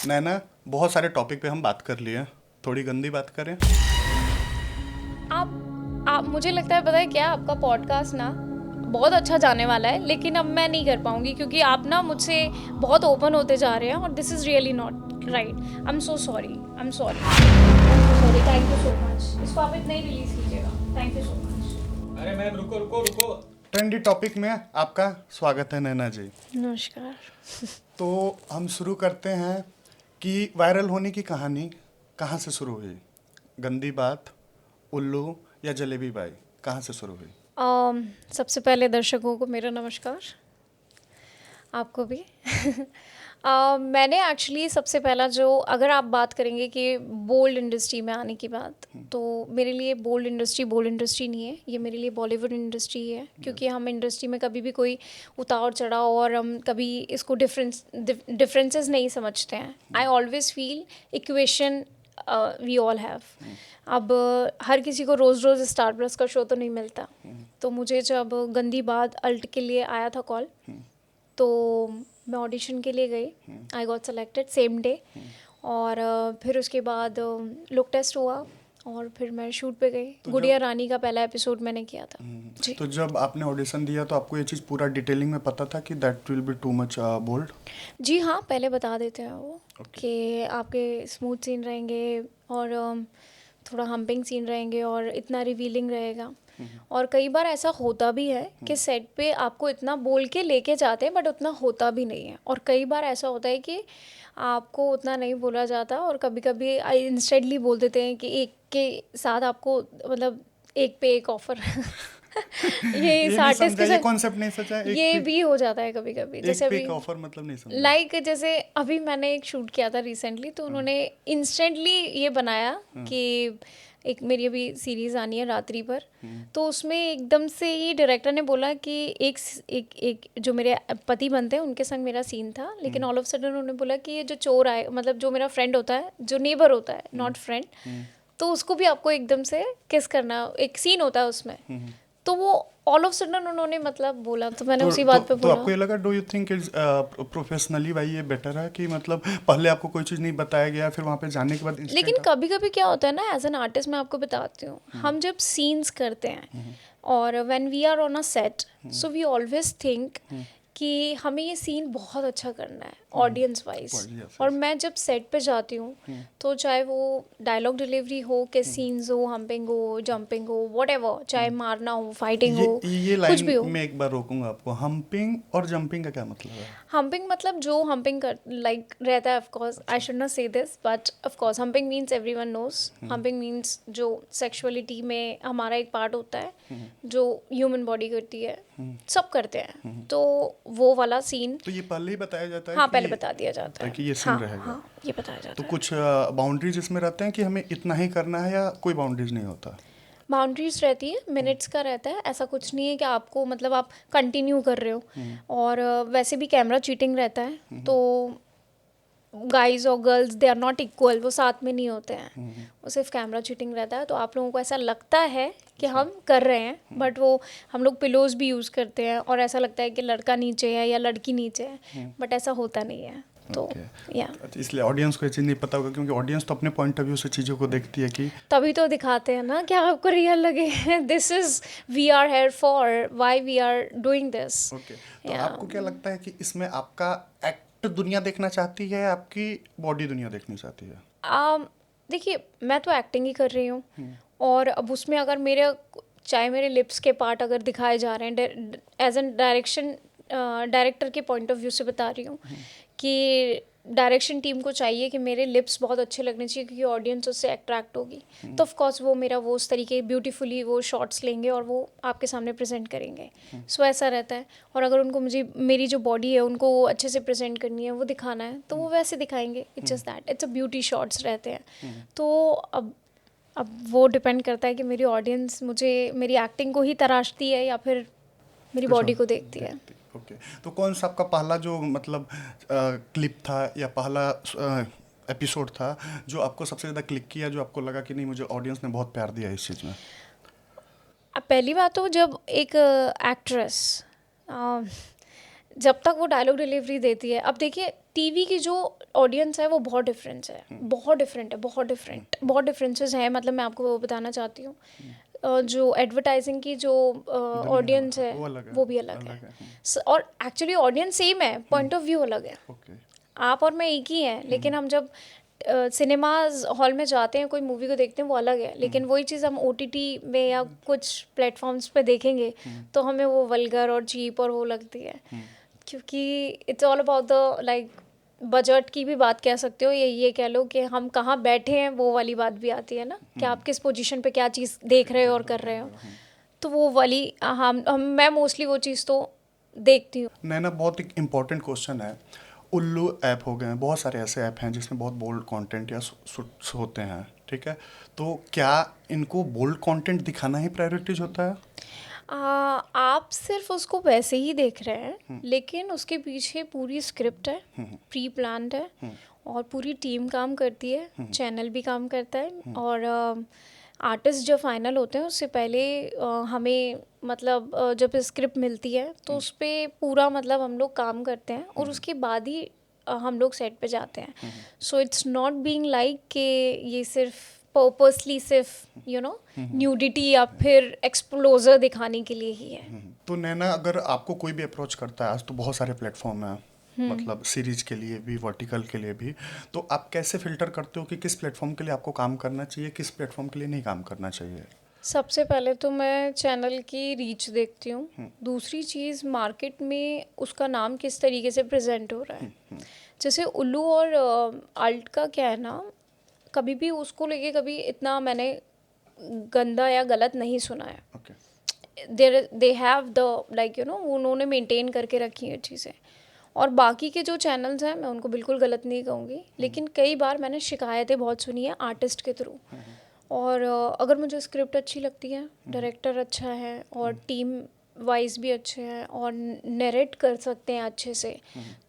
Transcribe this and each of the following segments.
नैना, बहुत सारे टॉपिक पे हम बात कर लिए हैं, थोड़ी गंदी बात करें। आप मुझे लगता है, पता है क्या, आपका पॉडकास्ट ना बहुत अच्छा जाने वाला है, लेकिन अब मैं नहीं कर पाऊंगी क्योंकि आप ना मुझसे बहुत ओपन होते जा रहे हैं और this is really not right. I am so sorry, I am sorry, sorry. Thank you so much. इसको आप इतना ही रिलीज कीजिएगा। Thank you so much. अरे मैम, रुको रुको रुको। ट्रेंडी टॉपिक में आपका स्वागत है नैना जी। नमस्कार। तो हम शुरू करते हैं कि वायरल होने की कहानी कहाँ से शुरू हुई? गंदी बात, उल्लू या जलेबी बाई, कहाँ से शुरू हुई? सबसे पहले दर्शकों को मेरा नमस्कार, आपको भी। मैंने एक्चुअली सबसे पहला जो, अगर आप बात करेंगे कि बोल्ड इंडस्ट्री में आने की बात, तो मेरे लिए बोल्ड इंडस्ट्री नहीं है, ये मेरे लिए बॉलीवुड इंडस्ट्री है। क्योंकि हम इंडस्ट्री में कभी भी कोई उतार चढ़ाव और हम कभी इसको डिफरेंसेस नहीं समझते हैं। I always feel equation we all have. अब हर किसी को रोज़ रोज़ स्टार प्लस का शो तो नहीं मिलता। तो मुझे जब गंदी बात अल्ट के लिए आया था कॉल, तो मैं ऑडिशन के लिए गई। I got selected same day. और फिर उसके बाद लुक टेस्ट हुआ और फिर मैं शूट पे गई। तो गुड़िया रानी का पहला एपिसोड मैंने किया था जी। तो जब आपने ऑडिशन दिया तो आपको ये चीज़ पूरा डिटेलिंग में पता था कि that will be too much bold? जी हाँ, पहले बता देते हैं वो कि आपके स्मूथ सीन रहेंगे और थोड़ा हम्पिंग सीन रहेंगे और इतना रिवीलिंग रहेगा। और कई बार ऐसा होता भी है कि सेट पे आपको इतना बोल के लेके जाते हैं बट उतना होता भी नहीं है। और कई बार ऐसा होता है कि आपको उतना नहीं बोला जाता और कभी कभी इंस्टेंटली बोल देते हैं कि एक के साथ आपको, मतलब एक पे एक ऑफर। ये इस ये नहीं आर्टिस्ट समझा, के ये साथ कॉन्सेप्ट नहीं समझा। ये भी हो जाता है कभी कभी। जैसे एक पे अभी एक ऑफर मतलब नहीं समझा। लाइक जैसे अभी मैंने एक शूट किया था रिसेंटली, तो उन्होंने इंस्टेंटली ये बनाया कि एक मेरी अभी सीरीज आनी है रात्रि पर, तो उसमें एकदम से ही डायरेक्टर ने बोला कि एक जो मेरे पति बनते हैं उनके संग मेरा सीन था, लेकिन ऑल ऑफ सडन उन्होंने बोला कि ये जो चोर आए, मतलब जो मेरा फ्रेंड होता है, जो नेबर होता है, नॉट फ्रेंड, तो उसको भी आपको एकदम से किस करना, एक सीन होता है उसमें। तो वो ऑल ऑफ सडन उन्होंने मतलब बोला, तो मैंने उसी बात पे तो बोला। आपको ये लगा, do you think is professionally भाई ये बेटर है कि मतलब पहले आपको कोई चीज़ नहीं बताया गया, फिर वहाँ पे जाने के बाद लेकिन इंस्टेंट कभी कभी क्या होता है ना, एज एन आर्टिस्ट मैं आपको बताती हूँ, हम जब सीन्स करते हैं और when we are on a set, so we always think कि हमें ये सीन बहुत अच्छा करना है ऑडियंस वाइज। Yes, और मैं जब सेट पे जाती हूँ, तो चाहे वो डायलॉग डिलीवरी हो, कि सीन्स हो, हम्पिंग हो, जंपिंग हो, व्हाटएवर, चाहे मारना हो, फाइटिंग हो, ये कुछ भी लाइन हो। में एक बार रोकूंगा आपको। हम्पिंग और जंपिंग का क्या मतलब है? हम्पिंग मतलब जो हम्पिंग कर लाइक रहता है, of course I should not say this, but of course humping means everyone knows. Humping means जो सेक्सुअलिटी में हमारा एक पार्ट होता है जो ह्यूमन बॉडी करती है, सब करते हैं। तो वो वाला सीन, तो ये पहले ही बताया जाता है हाँ, कि पहले बता दिया जाता है। कि ये सीन हाँ रहेगा? हाँ, ये बताया तो जाता है। कुछ बाउंड्रीज इसमें रहते हैं कि हमें इतना ही करना है, या कोई बाउंड्रीज नहीं होता? बाउंड्रीज रहती है, मिनट्स का रहता है। ऐसा कुछ नहीं है कि आपको, मतलब आप कंटिन्यू कर रहे हो। और वैसे भी कैमरा चीटिंग रहता है, तो गाइज और girls they are not equal, वो साथ में नहीं होते हैं। वो सिर्फ कैमरा चीटिंग रहता है। तो आप लोगों को ऐसा लगता है कि हम कर रहे हैं, बट वो हम लोग पिलोज भी यूज़ करते हैं और ऐसा लगता है कि लड़का नीचे है या लड़की नीचे है, बट ऐसा होता नहीं है। तो या अच्छा, इसलिए ऑडियंस को ये चीज़ नहीं पता होगा, क्योंकि ऑडियंस तो अपने पॉइंट ऑफ व्यू से चीज़ों को देखती है कि तभी तो दिखाते हैं ना, क्या आपको रियल लगे। This is we are here for, why we are doing this. Okay. तो आपको क्या लगता है कि इसमें आपका एक्ट दुनिया देखना चाहती है, आपकी बॉडी दुनिया देखनी चाहती है? देखिए, मैं तो एक्टिंग ही कर रही हूँ, और अब उसमें अगर मेरे, चाहे मेरे लिप्स के पार्ट अगर दिखाए जा रहे हैं, एज एन डायरेक्टर के पॉइंट ऑफ व्यू से बता रही हूँ कि डायरेक्शन टीम को चाहिए कि मेरे लिप्स बहुत अच्छे लगने चाहिए क्योंकि ऑडियंस उससे अट्रैक्ट होगी। तो ऑफ कोर्स वो मेरा वो उस तरीके ब्यूटीफुली वो शॉट्स लेंगे और वो आपके सामने प्रेजेंट करेंगे। सो ऐसा रहता है। और अगर उनको मुझे मेरी जो बॉडी है उनको अच्छे से प्रेजेंट करनी है, वो दिखाना है, तो वो वैसे दिखाएंगे। It's just that, it's a beauty shots रहते हैं। तो अब वो डिपेंड करता है कि मेरी ऑडियंस मुझे मेरी एक्टिंग को ही तराशती है या फिर मेरी बॉडी को देखती है। ओके। तो कौन सा आपका पहला जो मतलब क्लिप था या पहला एपिसोड था जो आपको सबसे ज़्यादा क्लिक किया, जो आपको लगा कि नहीं, मुझे ऑडियंस ने बहुत प्यार दिया इस चीज़ में? अब पहली बात तो, जब एक एक्ट्रेस जब तक वो डायलॉग डिलीवरी देती है, अब देखिए टीवी की जो ऑडियंस है वो बहुत डिफरेंस है, बहुत डिफरेंट है, बहुत डिफरेंसेस हैं। मतलब मैं आपको वो बताना चाहती हूँ, जो एडवर्टाइजिंग की जो ऑडियंस है वो अलग है, वो भी अलग है। है। और एक्चुअली ऑडियंस सेम है, पॉइंट ऑफ व्यू अलग है। ओके। आप और मैं एक ही हैं, लेकिन हम जब सिनेमाज हॉल में जाते हैं कोई मूवी को देखते हैं वो अलग है, लेकिन वही चीज़ हम OTT में या कुछ प्लेटफॉर्म्स पे देखेंगे तो हमें वो वल्गर और चीप और वो लगती है, क्योंकि it's all about the like budget की भी बात कह सकते हो, ये कह लो कि हम कहाँ बैठे हैं, वो वाली बात भी आती है ना, कि आप किस पोजीशन पे क्या चीज़ देख रहे हो और कर रहे हो। तो वो वाली हम मैं मोस्टली वो चीज़ तो देखती हूँ। नैना, बहुत एक इम्पॉर्टेंट क्वेश्चन है। उल्लू ऐप हो गए हैं, बहुत सारे ऐसे ऐप हैं जिसमें बहुत बोल्ड कंटेंट या शूट्स होते हैं, ठीक है? तो क्या इनको बोल्ड कंटेंट दिखाना ही प्रायोरिटीज होता है? आप सिर्फ उसको वैसे ही देख रहे हैं, लेकिन उसके पीछे पूरी स्क्रिप्ट है, प्री प्लान्ड है, और पूरी टीम काम करती है, चैनल भी काम करता है, और आर्टिस्ट जब फाइनल होते हैं उससे पहले हमें मतलब जब स्क्रिप्ट मिलती है तो उस पर पूरा मतलब हम लोग काम करते हैं, और उसके बाद ही हम लोग सेट पे जाते हैं। So it's not being like कि ये सिर्फ पर्पसली सिर्फ न्यूडिटी या फिर एक्सप्लोजर दिखाने के लिए ही है। तो नैना, अगर आपको कोई भी अप्रोच करता है, आज तो बहुत सारे प्लेटफॉर्म हैं, मतलब सीरीज के लिए भी, वर्टिकल के लिए भी, तो आप कैसे फिल्टर करते हो कि किस प्लेटफॉर्म के लिए आपको काम करना चाहिए, किस प्लेटफॉर्म के लिए नहीं काम करना चाहिए? सबसे पहले तो मैं चैनल की रीच देखती हूँ, दूसरी चीज़ मार्केट में उसका नाम किस तरीके से प्रेजेंट हो रहा है। जैसे उल्लू और अल्ट का क्या है ना, कभी भी उसको लेके कभी इतना मैंने गंदा या गलत नहीं सुना है। Okay. They have the like उन्होंने मेंटेन करके रखी है चीज़ें। और बाकी के जो चैनल्स हैं मैं उनको बिल्कुल गलत नहीं कहूँगी, लेकिन कई बार मैंने शिकायतें बहुत सुनी है आर्टिस्ट के थ्रू। और अगर मुझे स्क्रिप्ट अच्छी लगती है, डायरेक्टर अच्छा है और टीम वाइज भी अच्छे हैं और नरेट कर सकते हैं अच्छे से,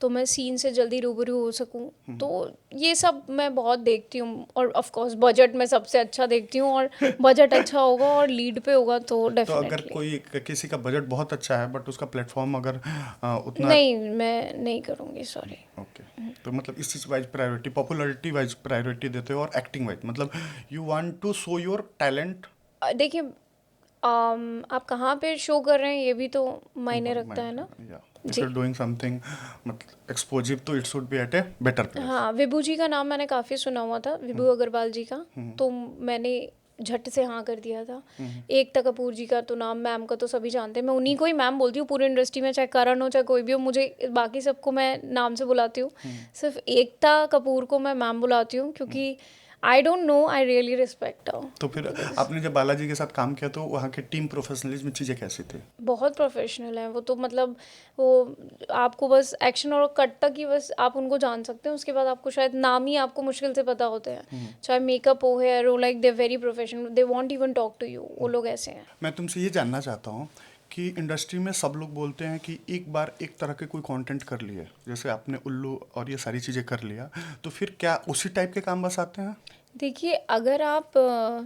तो मैं सीन से जल्दी रूबरू हो सकूं, तो ये सब मैं बहुत देखती हूँ। और ऑफ कोर्स बजट में सबसे अच्छा देखती हूँ, और बजट अच्छा होगा और लीड पे होगा तो तो अगर डेफिनेटली। कोई किसी का बजट बहुत अच्छा है बट उसका प्लेटफॉर्म अगर उतना नहीं, मैं नहीं करूँगी, सॉरी। ओके, तो मतलब इस चीज wise priority, popularity wise priority देते हो और एक्टिंग वाइज, मतलब you want to show your talent. देखिए, आप कहाँ पे शो कर रहे हैं ये भी तो मायने रखता है ना। या इफ जी यू डूइंग समथिंग मतलब एक्सपोजिव, तो it should be at a better place. हाँ, विभू जी का नाम मैंने काफ़ी सुना हुआ था, विभू अग्रवाल जी का, तो मैंने झट से हाँ कर दिया था। एकता कपूर जी का तो नाम, मैम का तो सभी जानते हैं, मैं उन्हीं को ही मैम बोलती हूँ पूरी इंडस्ट्री में, चाहे करण हो चाहे कोई भी हो, मुझे बाकी सबको मैं नाम से बुलाती हूँ, सिर्फ एकता कपूर को मैं मैम बुलाती हूँ, क्योंकि I don't know, I really respect her. तो फिर आपने जब बालाजी के साथ काम किया तो वहाँ के टीम प्रोफेशनलिज्म चीज़ें कैसी थी? बहुत प्रोफेशनल है वो तो, मतलब वो आपको बस एक्शन और कट तक ही बस आप उनको जान सकते हैं, उसके बाद आपको शायद नाम ही आपको मुश्किल से पता होते हैं, चाहे मेकअप हो, हेयर हो, like they very professional, they won't even talk to you, वो लोग ऐसे हैं। मैं तुमसे ये जानना चाहता हूँ कि इंडस्ट्री में सब लोग बोलते हैं कि एक बार एक तरह के कोई कंटेंट कर लिए, जैसे आपने उल्लू और ये सारी चीज़ें कर लिया, तो फिर क्या उसी टाइप के काम बस आते हैं? देखिए, अगर आप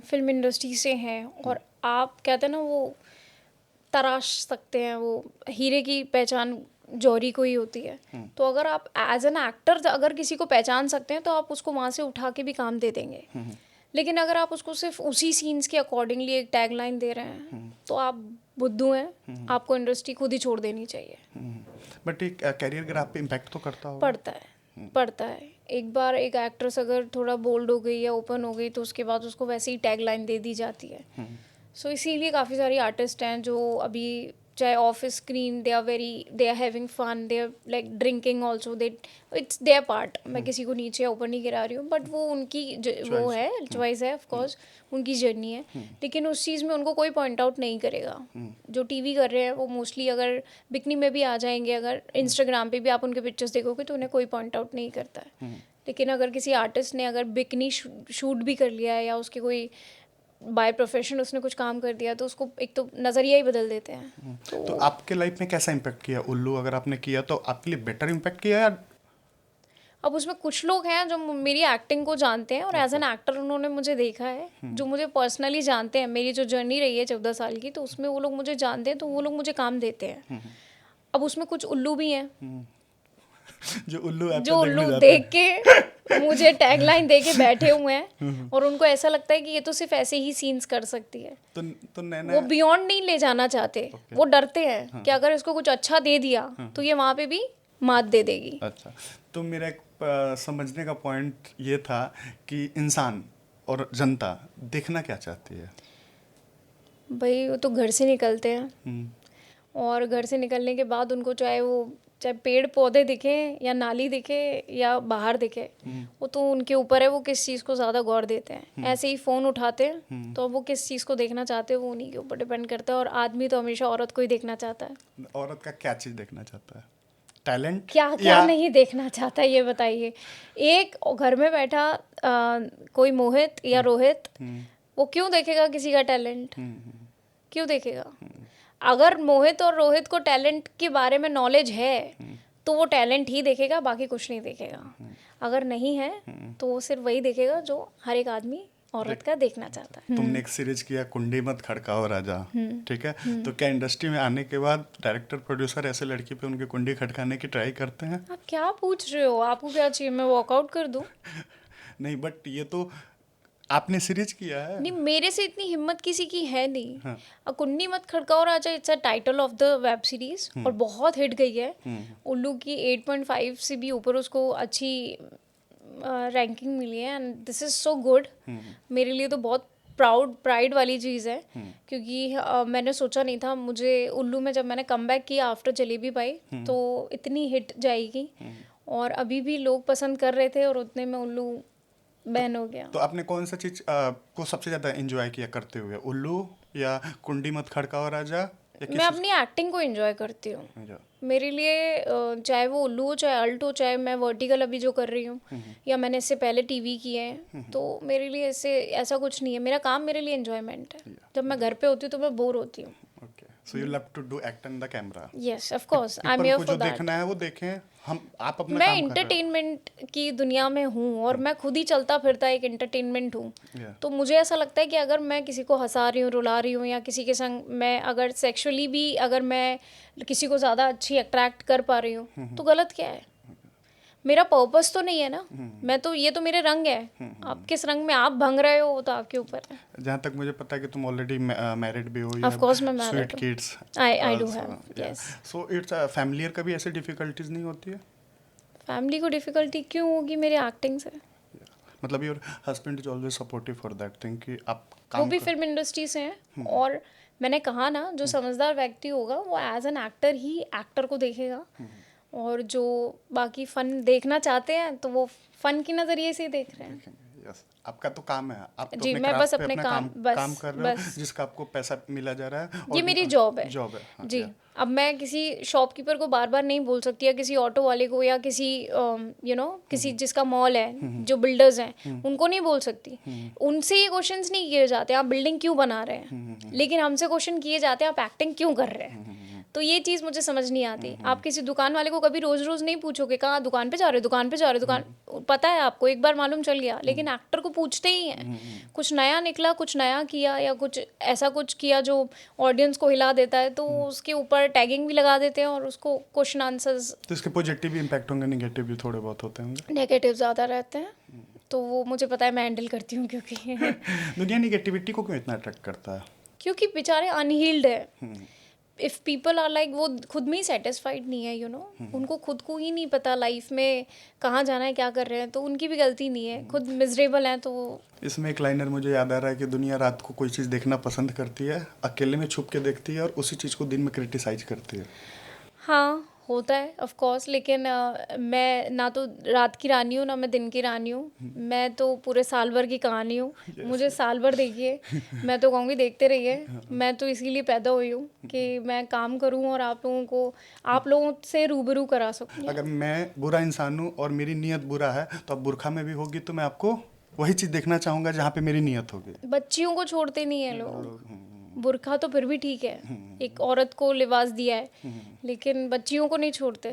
फिल्म इंडस्ट्री से हैं और आप कहते हैं ना वो तराश सकते हैं, वो हीरे की पहचान जौहरी को ही होती है, तो अगर आप एज एन एक्टर अगर किसी को पहचान सकते हैं तो आप उसको वहाँ से उठा के भी काम दे देंगे। लेकिन अगर आप उसको सिर्फ उसी सीन्स के अकॉर्डिंगली एक टैगलाइन दे रहे हैं तो आप बुद्धू हैं, आपको इंडस्ट्री खुद ही छोड़ देनी चाहिए। बट एक कैरियर ग्राफ पे इम्पैक्ट तो करता होगा। पड़ता है। एक बार एक एक्ट्रेस अगर थोड़ा बोल्ड हो गई या ओपन हो गई तो उसके बाद उसको वैसे ही टैगलाइन दे दी जाती है। सो इसीलिए काफ़ी सारी आर्टिस्ट हैं जो अभी चाहे off screen they are having fun, they are like drinking also, they it's their part. मैं किसी को नीचे ऊपर नहीं गिरा रही हूँ, बट वो उनकी वो है, चॉइस है, ऑफकोर्स उनकी जर्नी है, लेकिन उस चीज़ में उनको कोई पॉइंट आउट नहीं करेगा। जो टीवी कर रहे हैं वो मोस्टली अगर बिकनी में भी आ जाएंगे, अगर इंस्टाग्राम पे भी आप उनके पिक्चर्स देखोगे तो उन्हें कोई पॉइंट आउट नहीं करता है। लेकिन अगर किसी आर्टिस्ट ने अगर बिकनी शूट भी कर लिया है या उसके कोई बाय प्रोफेशन उसने कुछ काम कर दिया तो उसको एक तो नज़रिया ही बदल देते हैं। तो आपके लाइफ में कैसा इम्पैक्ट किया उल्लू, अगर आपने किया तो आपके लिए बेटर इम्पैक्ट किया या? अब उसमें कुछ लोग हैं जो मेरी एक्टिंग को जानते हैं और एज एन एक्टर उन्होंने मुझे देखा है, जो मुझे पर्सनली जानते हैं, मेरी जो जर्नी रही है 14 साल की, तो उसमें वो लोग मुझे जानते हैं तो वो लोग मुझे काम देते हैं। अब उसमें कुछ उल्लू भी हैं। जो उल्लू ऐप जो पे देखने उल्लू जाते देख के मुझे टैगलाइन दे के बैठे हुए हैं और उनको ऐसा लगता है कि ये तो सिर्फ ऐसे ही सीन्स कर सकती है। तो नैना वो बियॉन्ड नहीं ले जाना चाहते, वो डरते हैं कि अगर इसको कुछ अच्छा दे दिया तो ये वहाँ पे भी मात दे देगी। अच्छा, तो मेरा एक समझने का पॉइंट ये था कि इंसान और जनता देखना क्या चाहती है। भाई वो तो घर से निकलते हैं हम्म, और घर से निकलने के बाद उनको चाहे पेड़ पौधे दिखे या नाली दिखे या बाहर दिखे, वो तो उनके ऊपर है, वो किस चीज़ को ज़्यादा गौर देते हैं। ऐसे ही फ़ोन उठाते हैं तो वो किस चीज़ को देखना चाहते हैं वो उन्हीं के ऊपर डिपेंड करता है। और आदमी तो हमेशा औरत को ही देखना चाहता है। औरत का क्या चीज़ देखना चाहता है? टैलेंट क्या क्या या नहीं देखना चाहता है ये बताइए। एक घर में बैठा कोई मोहित या रोहित, वो क्यों देखेगा किसी का टैलेंट? क्यों देखेगा? अगर मोहित और रोहित को टैलेंट के बारे में नॉलेज है तो वो टैलेंट ही देखेगा, बाकी कुछ नहीं देखेगा। अगर नहीं है तो वो सिर्फ वही देखेगा जो हर एक आदमी औरत का देखना चाहता है। तुमने एक सीरीज किया कुंडी मत खड़काओ राजा, ठीक है, तो क्या इंडस्ट्री में आने के बाद डायरेक्टर प्रोड्यूसर ऐसे लड़की पे उनकी कुंडी खड़काने की ट्राई करते हैं? आप क्या पूछ रहे हो? आपको क्या चाहिए, मैं वॉकआउट कर दूं? नहीं, बट ये तो आपने सीरीज किया है। नहीं, मेरे से इतनी हिम्मत किसी की है नहीं। हाँ। Kundi Mat Khadkao Raja, it's a title of the web series और बहुत हिट गई है। उल्लू की 8.5 से भी ऊपर उसको अच्छी रैंकिंग मिली है and this is so good. मेरे लिए तो बहुत प्राइड वाली चीज़ है क्योंकि मैंने सोचा नहीं था मुझे उल्लू में, जब मैंने कम बैक किया आफ्टर जलेबी बाई, तो इतनी हिट जाएगी। और अभी भी लोग पसंद कर रहे थे और उतने में उल्लू बैन हो गया। तो आपने कौन सा चीज को सबसे ज्यादा एंजॉय किया करते हुए, उल्लू या कुंडी मत खड़काओ राजा या मैं अपनी एक्टिंग को एंजॉय करती हूँ। अच्छा, मेरे लिए चाहे वो उल्लू हो, चाहे अल्ट हो, चाहे मैं वर्टिकल अभी जो कर रही हूँ या मैंने इससे पहले टीवी किए हैं, तो मेरे लिए इससे ऐसा कुछ नहीं है। मेरा काम मेरे लिए एंजॉयमेंट है। जब मैं घर पे होती हूँ तो मैं बोर होती हूँ। Okay, so you love to do act in the camera. Yes of course, I am people here को फॉर जो दैट। देखना है वो देखें, हम आप अपना मैं काम कर रहे इंटरटेनमेंट की दुनिया में हूँ और मैं खुद ही चलता फिरता एक इंटरटेनमेंट हूँ। Yeah. तो मुझे ऐसा लगता है कि अगर मैं किसी को हंसा रही हूँ, रुला रही हूँ, या किसी के संग मैं अगर सेक्सुअली भी अगर मैं किसी को ज़्यादा अच्छी अट्रैक्ट कर पा रही हूँ तो गलत क्या है? मेरा पर्पस तो नहीं है ना। मैं तो, ये तो मेरे रंग है। आप किस रंग में आप भंग रहे हो वो तो आपके ऊपर है। हो। जहाँ तक मुझे पता है कि तुम ऑलरेडी मैरिड भी हो, ऑफ कोर्स मैं स्वीट मैरिड हूँ। Kids. I do have, yes. So it's familiar कभी ऐसे डिफिकल्टीज नहीं होती है? फैमिली को डिफ़िकल्टी क्यों होगी मेरे एक्टिंग से? मतलब your husband is always supportive for that thing कि आप वो काम भी फिल्म इंडस्ट्री से हैं और मैंने कहा ना, जो समझदार व्यक्ति होगा वो एज एन एक्टर ही एक्टर को देखेगा और जो बाकी फन देखना चाहते हैं तो वो फन के नज़रिए से ही देख रहे हैं। यस, आपका तो काम है, आप तो जी, अपने मैं क्राफ्ट बस पे अपने अपना काम काम कर रहे हो बस जिसका आपको पैसा मिला जा रहा है। ये मेरी जॉब है। जॉब है, हाँ, जी। yeah. अब मैं किसी शॉपकीपर को बार बार नहीं बोल सकती या किसी ऑटो वाले को या किसी किसी जिसका मॉल है, जो बिल्डर्स हैं उनको नहीं बोल सकती। उनसे ये क्वेश्चंस नहीं किए जाते आप बिल्डिंग क्यों बना रहे हैं, लेकिन हमसे क्वेश्चन किए जाते हैं आप एक्टिंग क्यों कर रहे हैं। तो ये चीज़ मुझे समझ नहीं आती। आप किसी दुकान वाले को कभी रोज़ रोज़ नहीं पूछोगे कहाँ दुकान पे जा रहे हो, दुकान पे जा रहे हो, दुकान पता है आपको, एक बार मालूम चल गया। लेकिन एक्टर को पूछते ही हैं। कुछ नया निकला, कुछ नया किया या कुछ ऐसा कुछ किया जो ऑडियंस को हिला देता है तो उसके ऊपर टैगिंग भी लगा देते हैं और उसको क्वेश्चन आंसर्स। तो इसके पॉजिटिव भी इम्पैक्ट होंगे, नेगेटिव भी थोड़े बहुत होते होंगे। नेगेटिव ज़्यादा रहते हैं तो वो मुझे पता है, मैं हैंडल करती हूँ क्योंकि दुनिया नेगेटिविटी को क्यों इतना अट्रैक्ट करता है? क्योंकि बेचारे अनहील्ड है। इफ़ पीपल आर लाइक, वो खुद में ही सेटिस्फाइड नहीं है, उनको खुद को ही नहीं पता लाइफ में कहाँ जाना है, क्या कर रहे हैं, तो उनकी भी गलती नहीं है, खुद मिजरेबल हैं तो। इसमें एक लाइनर मुझे याद आ रहा है कि दुनिया रात को कोई चीज़ देखना पसंद करती है, अकेले में छुप के देखती है और उसी चीज़ को दिन में क्रिटिसाइज करती है। हाँ होता है ऑफ कोर्स, लेकिन मैं ना तो रात की रानी हूँ ना मैं दिन की रानी हूँ। मैं तो पूरे साल भर की कहानी हूँ। मुझे साल भर देखिए, मैं तो कहूँगी देखते रहिए। मैं तो इसीलिए पैदा हुई हूँ कि मैं काम करूँ और आप लोगों से रूबरू करा सकूँ। अगर मैं बुरा इंसान हूँ और मेरी नीयत बुरा है तो अब बुरखा में भी होगी तो मैं आपको वही चीज़ देखना चाहूँगा जहाँ पे मेरी नीयत होगी। बच्चियों को छोड़ते नहीं है लोग। बुरखा तो फिर भी ठीक है, एक औरत को लिबास दिया है, लेकिन बच्चियों को नहीं छोड़ते।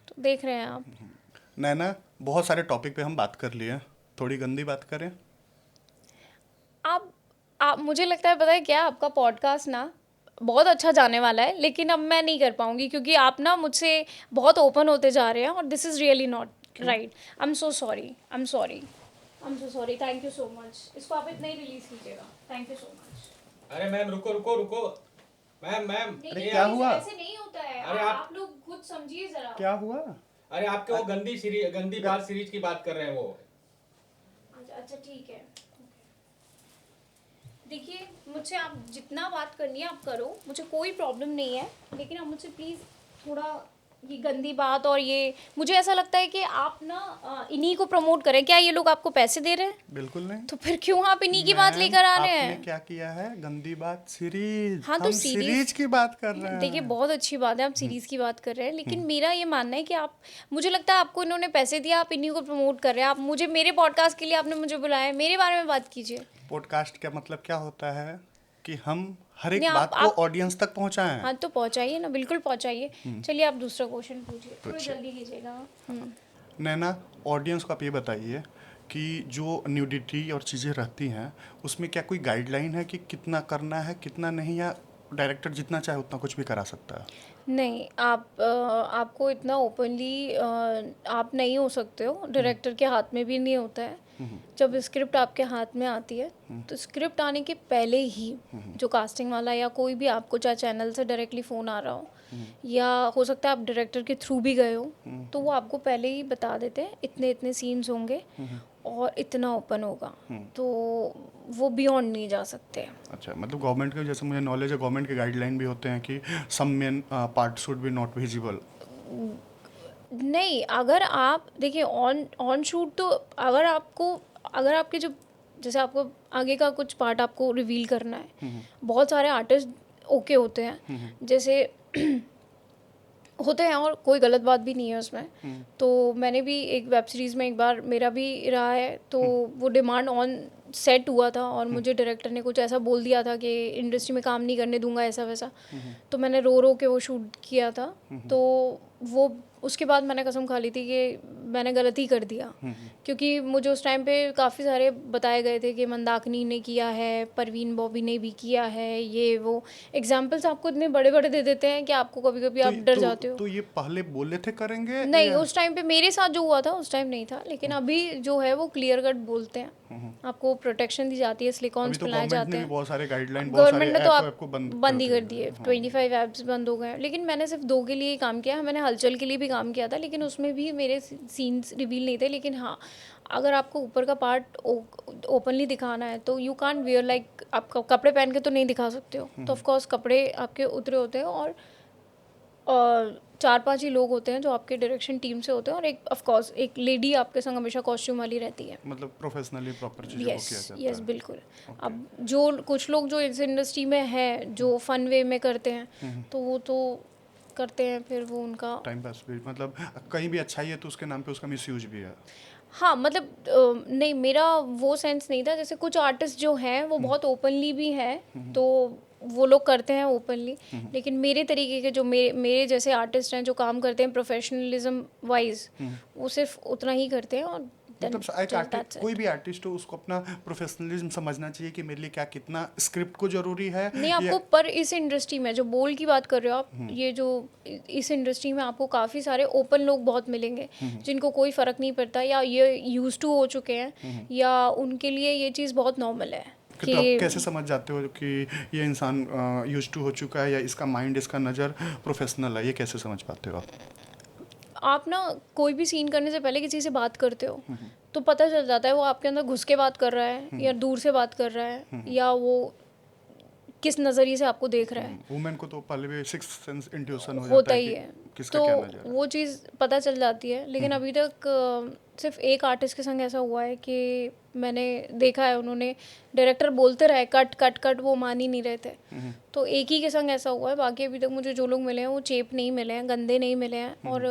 तो देख रहे हैं आप। नैना, बहुत सारे टॉपिक पे हम बात कर लिए, थोड़ी गंदी बात करें? आप मुझे लगता है, पता है क्या, आपका पॉडकास्ट ना बहुत अच्छा जाने वाला है, लेकिन अब मैं नहीं कर पाऊंगी क्योंकि आप ना मुझसे बहुत ओपन होते जा रहे हैं और this is really not right. I am so sorry, I am sorry, I am so sorry. Thank you so much. इसको आप इतना ही रिलीज कीजिएगा। Thank you so much. अरे मैम रुको रुको रुको। मैम मैम नहीं, क्या हुआ? ऐसे नहीं होता है। अरे आप लोग खुद समझिए जरा। क्या हुआ? अरे आपके वो गंदी बात सीरीज की बात कर रहे हैं वो। अच्छा ठीक है। देखिए, मुझसे आप जितना बात करनी है आप करो, मुझे कोई प्रॉब्लम नहीं है, लेकिन आप मुझसे प्लीज़ थोड़ा ये गंदी बात और ये मुझे ऐसा लगता है कि आप ना इन्हीं को प्रमोट करें। क्या ये लोग आपको पैसे दे रहे हैं? बिल्कुल नहीं। तो फिर क्यों आप इन्हीं की बात लेकर आ रहे आपने हैं? क्या किया है? गंदी बात सीरीज। हाँ, तो हम सीरीज सीरीज की बात कर रहे हैं। देखिए, बहुत अच्छी बात है आप सीरीज़ की बात कर रहे हैं, लेकिन मेरा ये मानना है कि आप, मुझे लगता है आपको इन्होंने पैसे दिया, आप इन्हीं को प्रमोट कर रहे हैं। आप मुझे मेरे पॉडकास्ट के लिए आपने मुझे बुलाया है, मेरे बारे में बात कीजिए। पॉडकास्ट का मतलब क्या होता है कि हम हर एक नहीं, बात को ऑडियंस तक पहुंचाएं। हाँ, तो पहुंचाइए ना, बिल्कुल पहुंचाइए। चलिए आप दूसरा क्वेश्चन पूछिए, थोड़ी जल्दी कीजिएगा। नैना, ऑडियंस को आप ये बताइए कि जो न्यूडिटी और चीज़ें रहती हैं उसमें क्या कोई गाइडलाइन है कि कितना करना है कितना नहीं, या डायरेक्टर जितना चाहे उतना कुछ भी करा सकता है? नहीं, आपको इतना ओपनली आप नहीं हो सकते हो, डायरेक्टर के हाथ में भी नहीं होता है। जब स्क्रिप्ट आपके हाथ में आती है, तो स्क्रिप्ट आने के पहले ही जो कास्टिंग वाला या कोई भी आपको, चाहे चैनल से डायरेक्टली फ़ोन आ रहा हो या हो सकता है आप डायरेक्टर के थ्रू भी गए हो, तो वो आपको पहले ही बता देते हैं इतने इतने सीन्स होंगे और इतना ओपन होगा, तो वो बियॉन्ड नहीं जा सकते। अच्छा, मतलब गवर्नमेंट के, जैसे मुझे नॉलेज है, गवर्नमेंट के गाइडलाइन भी होते हैं कि some main part should be not visible. नहीं, अगर आप देखिए ऑन शूट, तो अगर आपके जो, जैसे आपको आगे का कुछ पार्ट आपको रिवील करना है, बहुत सारे आर्टिस्ट ओके होते हैं, जैसे होते हैं, और कोई गलत बात भी नहीं है उसमें। तो मैंने भी एक वेब सीरीज़ में एक बार मेरा भी रहा है, तो वो डिमांड ऑन सेट हुआ था और मुझे डायरेक्टर ने कुछ ऐसा बोल दिया था कि इंडस्ट्री में काम नहीं करने दूंगा, ऐसा वैसा। तो मैंने रो रो के वो शूट किया था। तो वो उसके बाद मैंने कसम खा ली थी कि मैंने गलती कर दिया, क्योंकि मुझे उस टाइम पे काफ़ी सारे बताए गए थे कि मंदाकिनी ने किया है, परवीन बॉबी ने भी किया है, ये वो एग्जाम्पल्स आपको इतने बड़े बड़े दे देते हैं कि आपको कभी कभी आप डर जाते हो। तो ये पहले बोले थे करेंगे? नहीं, उस टाइम पे मेरे साथ जो हुआ था उस टाइम नहीं था, लेकिन अभी जो है वो क्लियर कट बोलते हैं, आपको प्रोटेक्शन दी जाती है, सिलिकॉन्स अभी तो पिलाए गवर्नमेंट जाते ने भी हैं। बहुत सारे गाइडलाइन, बहुत सारे गवर्नमेंट ने तो ऐप को बंद ही कर दिए, 25 ऐप्स बंद हो गए हैं। लेकिन मैंने सिर्फ 2 के लिए ही काम किया है, मैंने हलचल के लिए भी काम किया था, लेकिन उसमें भी मेरे सीन्स रिवील नहीं थे। लेकिन हाँ, अगर आपको ऊपर का पार्ट ओपनली दिखाना है तो यू कांट वियर लाइक, आप कपड़े पहन के तो नहीं दिखा सकते हो, तो ऑफकोर्स कपड़े आपके उतरे होते हैं, और 4-5 ही लोग होते हैं जो आपके डायरेक्शन टीम से होते हैं, और एक ऑफकोर्स एक लेडी आपके संग हमेशा कॉस्ट्यूम वाली रहती है। मतलब प्रोफेशनली प्रॉपर चीज़ों को किया जाता यस है। बिल्कुल। अब जो कुछ लोग जो इस इंडस्ट्री में है, जो फन वे में करते हैं, तो वो तो करते हैं, फिर वो उनका टाइम पास भी, मतलब कहीं भी अच्छाई है तो उसके नाम पे उसका मिसयूज भी है। हाँ, मतलब नहीं, मेरा वो सेंस नहीं था। जैसे कुछ आर्टिस्ट जो हैं वो बहुत ओपनली भी हैं, तो वो लोग करते हैं ओपनली, लेकिन मेरे तरीके के जो मेरे जैसे आर्टिस्ट हैं जो काम करते हैं प्रोफेशनलिज्म वाइज, वो सिर्फ उतना ही करते हैं। और मतलब एक आर्टिस्ट, कोई भी आर्टिस्ट हो, उसको अपना प्रोफेशनलिज्म समझना चाहिए कि मेरे लिए क्या, कितना स्क्रिप्ट को जरूरी है। नहीं, आपको पर इस इंडस्ट्री में जो बोल की बात कर रहे हो आप, ये जो इस इंडस्ट्री में आपको काफ़ी सारे ओपन लोग बहुत मिलेंगे जिनको कोई फ़र्क नहीं पड़ता, या ये यूज टू हो चुके हैं, या उनके लिए ये चीज़ बहुत नॉर्मल है। कि तो आप कैसे समझ जाते हो कि ये इंसान यूज टू हो चुका है, या इसका माइंड, इसका नज़र प्रोफेशनल है? ये कैसे समझ पाते हो आप? आप ना कोई भी सीन करने से पहले किसी से बात करते हो, तो पता चल जाता है वो आपके अंदर घुस के बात कर रहा है या दूर से बात कर रहा है, या वो किस नज़रिए से आपको देख रहा है। वुमेन को तो पहले भी सिक्स सेंस इंट्यूशन होता ही कि है, किसका तो क्या नज़र है। वो चीज़ पता चल जाती है। लेकिन अभी तक सिर्फ एक आर्टिस्ट के संग ऐसा हुआ है कि मैंने देखा है, उन्होंने डायरेक्टर बोलते रहे कट कट कट, वो मान ही नहीं रहे थे, तो एक ही के संग ऐसा हुआ है। बाकी अभी तक मुझे जो लोग मिले हैं वो चेप नहीं मिले हैं, गंदे नहीं मिले हैं। और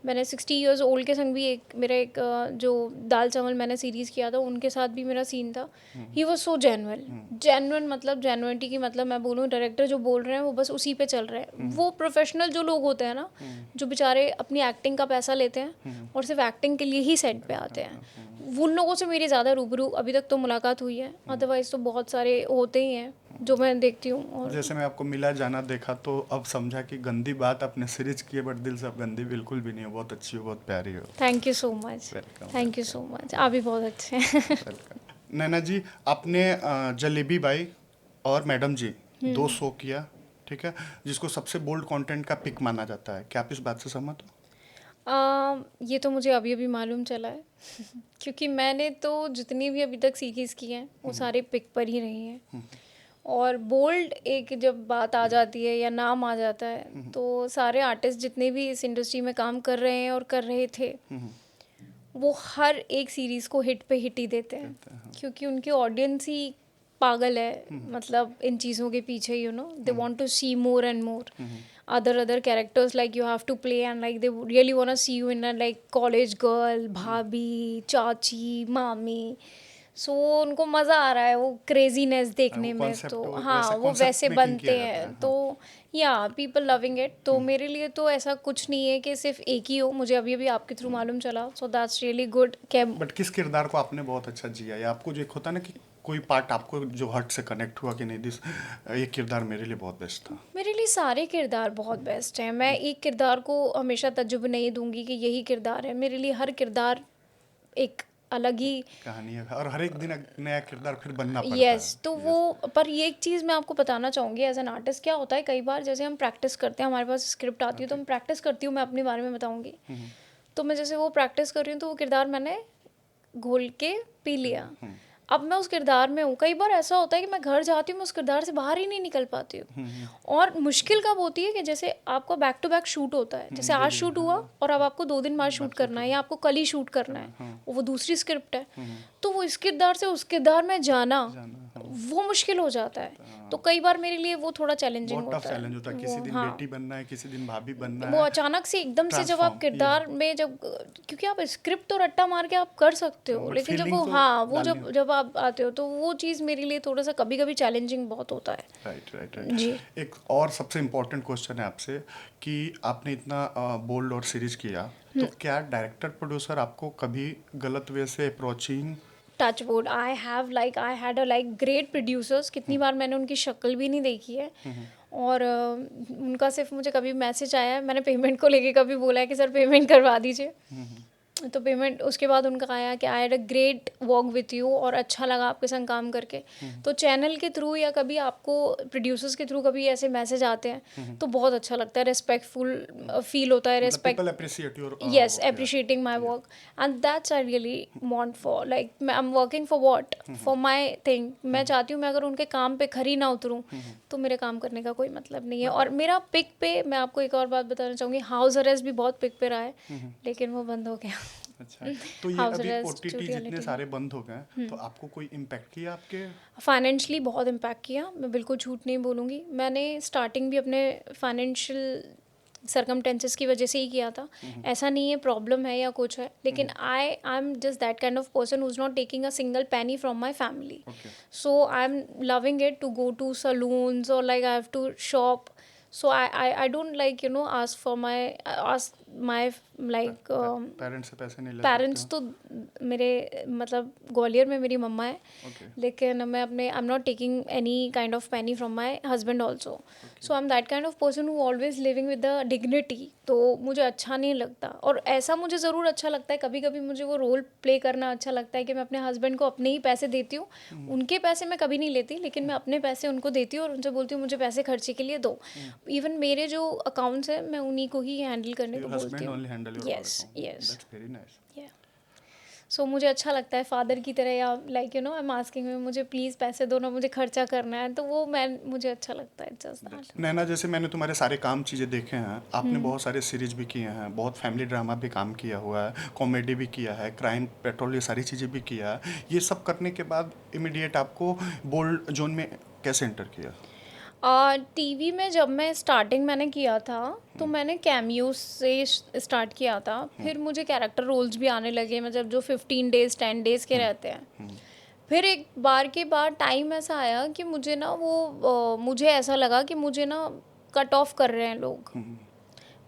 मैंने 60 इयर्स ओल्ड के संग भी एक जो दाल चावल मैंने सीरीज़ किया था, उनके साथ भी मेरा सीन था। ही वॉज सो जेन्युइन, मतलब जेन्युइनिटी की, मतलब मैं बोलूँ डायरेक्टर जो बोल रहे हैं वो बस उसी पे चल रहे हैं। वो प्रोफेशनल जो लोग होते हैं ना, जो बेचारे अपनी एक्टिंग का पैसा लेते हैं और सिर्फ एक्टिंग के लिए ही सेट पे आते हैं, उन लोगों से मेरी ज़्यादा रूबरू अभी तक तो मुलाकात हुई है। अदरवाइज़ तो बहुत सारे होते ही हैं जो मैं देखती हूँ। और जैसे मैं आपको मिला जाना देखा तो अब समझा कि गंदी बात आपने सीरीज की है, बट दिल से अब गंदी बिल्कुल भी नहीं हो, बहुत अच्छी हो, बहुत प्यारी हो। Thank you so much, welcome. Thank you so much, आप भी बहुत अच्छे हैं। वेलकम। नैना जी, आपने जलेबी बाई और मैडम जी 2 शो किया, ठीक है, जिसको सबसे बोल्ड कंटेंट का पिक माना जाता है, क्या आप इस बात से सहमत हो? ये तो मुझे अभी अभी मालूम चला है क्योंकि मैंने तो जितनी भी अभी तक सीरीज़ की हैं वो सारे पिक पर ही रही हैं। और बोल्ड एक जब बात आ जाती है या नाम आ जाता है तो सारे आर्टिस्ट जितने भी इस इंडस्ट्री में काम कर रहे हैं और कर रहे थे वो हर एक सीरीज़ को हिट पे हिट ही देते हैं, क्योंकि उनकी ऑडियंस ही पागल है, मतलब इन चीज़ों के पीछे, you know, they want to see more and more other characters, like you have to play, and like they really want to see you in a like college girl, भाभी, चाची, मामी, सो उनको मज़ा आ रहा है वो क्रेजीनेस देखने में। concept तो वो हाँ, वैसा वो concept वैसे making बनते किया जाता हैं। है, तो या पीपल लविंग इट। तो मेरे लिए तो ऐसा कुछ नहीं है कि सिर्फ एक ही हो, मुझे अभी अभी आपके थ्रू मालूम चला, so that's really good. But किस किरदार को आपने बहुत अच्छा जिया, या आपको जो एक होता है ना कि कोई पार्ट आपको जो हर्ट से कनेक्ट हुआ कि नहीं, दिस ये किरदार मेरे लिए बहुत बेस्ट था? मेरे लिए सारे किरदार बहुत बेस्ट हैं। मैं एक किरदार को हमेशा तजुब नहीं दूंगी कि यही किरदार है। मेरे लिए हर किरदार एक अलग ही कहानी है, और हर एक दिन एक नया किरदार फिर बनना पड़ता यस है। तो वो पर ये एक चीज़ मैं आपको बताना चाहूँगी, एज एन आर्टिस्ट क्या होता है, कई बार जैसे हम प्रैक्टिस करते हैं, हमारे पास स्क्रिप्ट आती है तो हम प्रैक्टिस करती हूँ, मैं अपने बारे में बताऊँगी। तो मैं जैसे वो प्रैक्टिस कर रही हूँ तो वो किरदार मैंने घोल के पी लिया, अब मैं उस किरदार में हूँ। कई बार ऐसा होता है कि मैं घर जाती हूँ, मैं उस किरदार से बाहर ही नहीं निकल पाती हूँ। और मुश्किल कब होती है कि जैसे आपका बैक टू बैक शूट होता है, जैसे आज शूट हुआ और अब आपको 2 दिन बाद शूट करना है, या आपको कल ही शूट करना है, वो दूसरी स्क्रिप्ट है, तो वो इस किरदार से उस किरदार में जाना वो मुश्किल हो जाता है। तो कई बार मेरे लिए वो थोड़ा चैलेंजिंग बहुत टफ होता है। चैलेंज होता है, किसी वो दिन हाँ, बेटी बनना है, किसी दिन भाभी बनना वो है, अचानक से एकदम से जब आप ट्रांसफॉर्म किरदार में जब, क्योंकि आप स्क्रिप्ट तो रट्टा मार के आप कर सकते हो, बट लेकिन जब फीलिंग वो तो हाँ वो डालनी जब आप आते हो तो वो चीज़ मेरे लिए थोड़ा सा कभी कभी चैलेंजिंग बहुत होता है। राइट राइट जी। राइट। एक और सबसे इम्पोर्टेंट क्वेश्चन है आपसे कि आपने इतना बोल्ड और सीरीज किया, तो क्या डायरेक्टर प्रोड्यूसर आपको कभी गलत वे से approaching? Touch wood, I had a like great producers. कितनी बार मैंने उनकी शक्ल भी नहीं देखी है, और उनका सिर्फ मुझे कभी मैसेज आया है, मैंने पेमेंट को लेके कभी बोला है कि सर पेमेंट करवा दीजिए, तो पेमेंट उसके बाद उनका आया कि I had a great work with you, और अच्छा लगा आपके संग काम करके। तो चैनल के थ्रू या कभी आपको प्रोड्यूसर्स के थ्रू कभी ऐसे मैसेज आते हैं तो बहुत अच्छा लगता है, रिस्पेक्टफुल फील होता है, मतलब respect, people appreciate your yes, appreciating my work, and that's I really want for, like I'm working for what, for my thing। मैं चाहती हूँ मैं अगर उनके काम पे खरी ना उतरूँ तो मेरे काम करने का कोई मतलब नहीं है। और मेरा पिक पे, मैं आपको एक और बात बताना चाहूँगी, हाउस अरेस्ट भी बहुत पिक पे रहा है, लेकिन वो बंद हो गया। अच्छा, तो ये हाउस अभी अरेस्ट ओटीटी टू जितने रियलिटी सारे बंद हो गए, तो आपको कोई इम्पैक्ट किया आपके? फाइनेंशियली बहुत इम्पैक्ट किया, मैं बिल्कुल झूठ नहीं बोलूँगी। मैंने स्टार्टिंग भी अपने फाइनेंशियल सरकमटेंसेस की वजह से ही किया था, ऐसा नहीं है प्रॉब्लम है या कुछ है, लेकिन I am just that kind of person who is not taking a single penny from my family. Okay. So I'm loving it to go to saloons, or like I have to shop. So I don't like, you know, ask my like parents से पैसे नहीं ले parents सकते तो मेरे मतलब ग्वालियर में मेरी मम्मा है, हो? Okay. लेकिन मैं अपने I am not taking any kind of Penney from my husband also. So I am that kind of person who always living with the dignity. तो मुझे अच्छा नहीं लगता, और ऐसा मुझे ज़रूर अच्छा लगता है, कभी कभी मुझे वो रोल प्ले करना अच्छा लगता है कि मैं अपने हस्बैंड को अपने ही पैसे देती हूँ, उनके पैसे मैं कभी नहीं लेती, लेकिन मैं अपने पैसे उनको देती हूँ और उनसे बोलती हूँ मुझे पैसे खर्चे के लिए दो। इवन मेरे जो अकाउंट्स हैं मैं उन्हीं को ही हैंडल करने को Your बोलती husband हूँ। only handle your Yes, account. yes. That's very nice. सो मुझे अच्छा लगता है फादर की तरह, या like you know I am asking में मुझे प्लीज़ पैसे दो ना, मुझे खर्चा करना है, तो वो मुझे अच्छा लगता है, जस्ट दैट। नैना, जैसे मैंने तुम्हारे सारे काम चीज़ें देखे हैं, आपने बहुत सारे सीरीज भी किए हैं, बहुत फैमिली ड्रामा भी काम किया हुआ है, कॉमेडी भी किया है, क्राइम पेट्रोल, ये सारी चीज़ें भी किया है। ये सब करने के बाद इमीडिएट आपको बोल्ड जोन में कैसे एंटर किया? टीवी में जब मैं स्टार्टिंग मैंने किया था तो मैंने कैमियो से स्टार्ट किया था, फिर मुझे कैरेक्टर रोल्स भी आने लगे, मतलब जो 15 डेज 10 डेज के रहते हैं। फिर एक बार के बाद टाइम ऐसा आया कि मुझे ना वो मुझे ऐसा लगा कि मुझे ना कट ऑफ कर रहे हैं लोग,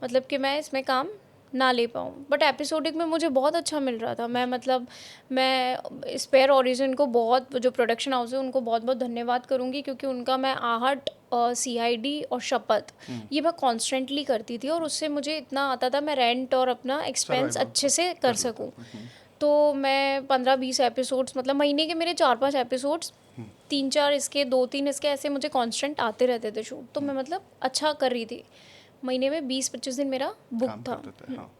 मतलब कि मैं इसमें काम ना ले पाऊँ, बट एपिसोडिक में मुझे बहुत अच्छा मिल रहा था। मैं मतलब मैं स्पेयर ओरिजिन को बहुत, जो प्रोडक्शन हाउस है उनको बहुत बहुत धन्यवाद करूँगी, क्योंकि उनका मैं आहट, CID और शपथ ये मैं कॉन्स्टेंटली करती थी, और उससे मुझे इतना आता था मैं रेंट और अपना एक्सपेंस Survival अच्छे से कर सकूँ। तो मैं 15-20 एपिसोड्स, मतलब महीने के मेरे 4-5 एपिसोड्स, 3-4 इसके, 2-3 इसके, ऐसे मुझे कांस्टेंट आते रहते थे शूट। तो मैं मतलब अच्छा कर रही थी, महीने में 20-25 दिन मेरा बुक काम था। करते थे, हाँ।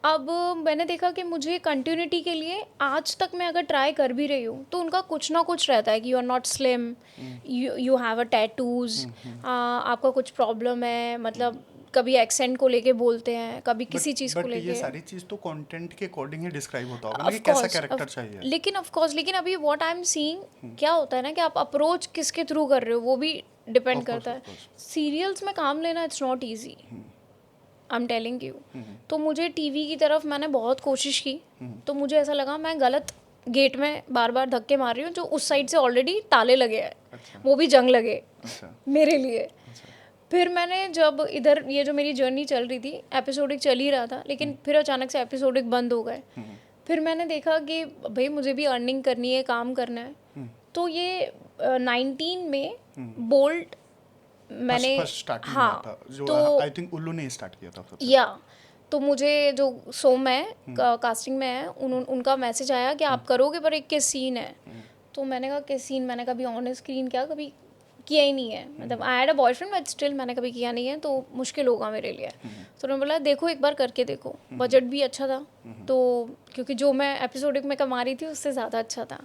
अब मैंने देखा कि मुझे कंटिन्यूटी के लिए आज तक मैं अगर ट्राई कर भी रही हूँ तो उनका कुछ ना कुछ रहता है कि you are not slim, you have a tattoos, आपका कुछ प्रॉब्लम है, मतलब कभी एक्सेंट को लेके बोलते हैं, कभी किसी चीज़ को बट ये लेके। सारी चीज़ तो कंटेंट के अकॉर्डिंग ही डिस्क्राइब होता होगा ना कि Of कैसा course, कैरेक्टर चाहिए। लेकिन ऑफ कोर्स, लेकिन अभी व्हाट आई एम सीइंग क्या होता है ना कि आप अप्रोच किसके थ्रू कर रहे हो वो भी डिपेंड Of course, करता है। of course. सीरियल्स में काम लेना it's not easy, I am telling you. तो मुझे टीवी की तरफ मैंने बहुत कोशिश की, तो मुझे ऐसा लगा मैं गलत गेट में बार बार धक्के मार रही हूँ, जो उस साइड से ऑलरेडी ताले लगे हैं, अच्छा। वो भी जंग लगे अच्छा। मेरे लिए। फिर मैंने जब इधर ये जो मेरी जर्नी चल रही थी, एपिसोडिक चल ही रहा था, लेकिन फिर अचानक से एपिसोडिक बंद हो गए। फिर मैंने देखा कि भाई मुझे भी अर्निंग करनी है, काम करना है। तो ये 19 में बोल्ड मैंने, फर्स्ट स्टार्टिंग हाँ, हुआ था जो तो आई थिंक उल्लू ने स्टार्ट किया था सबसे। या तो मुझे जो सोम है कास्टिंग में है, उनका मैसेज आया कि आप करोगे, पर एक किस सीन है। तो मैंने कहा किस सीन, मैंने कभी ऑन स्क्रीन क्या कभी किया ही नहीं है, मतलब I had a boyfriend but still मैंने कभी किया नहीं है, तो मुश्किल होगा मेरे लिए। तो उन्होंने बोला देखो एक बार करके देखो, बजट भी अच्छा था, तो क्योंकि जो मैं एपिसोडिक में कमा रही थी उससे ज़्यादा अच्छा था।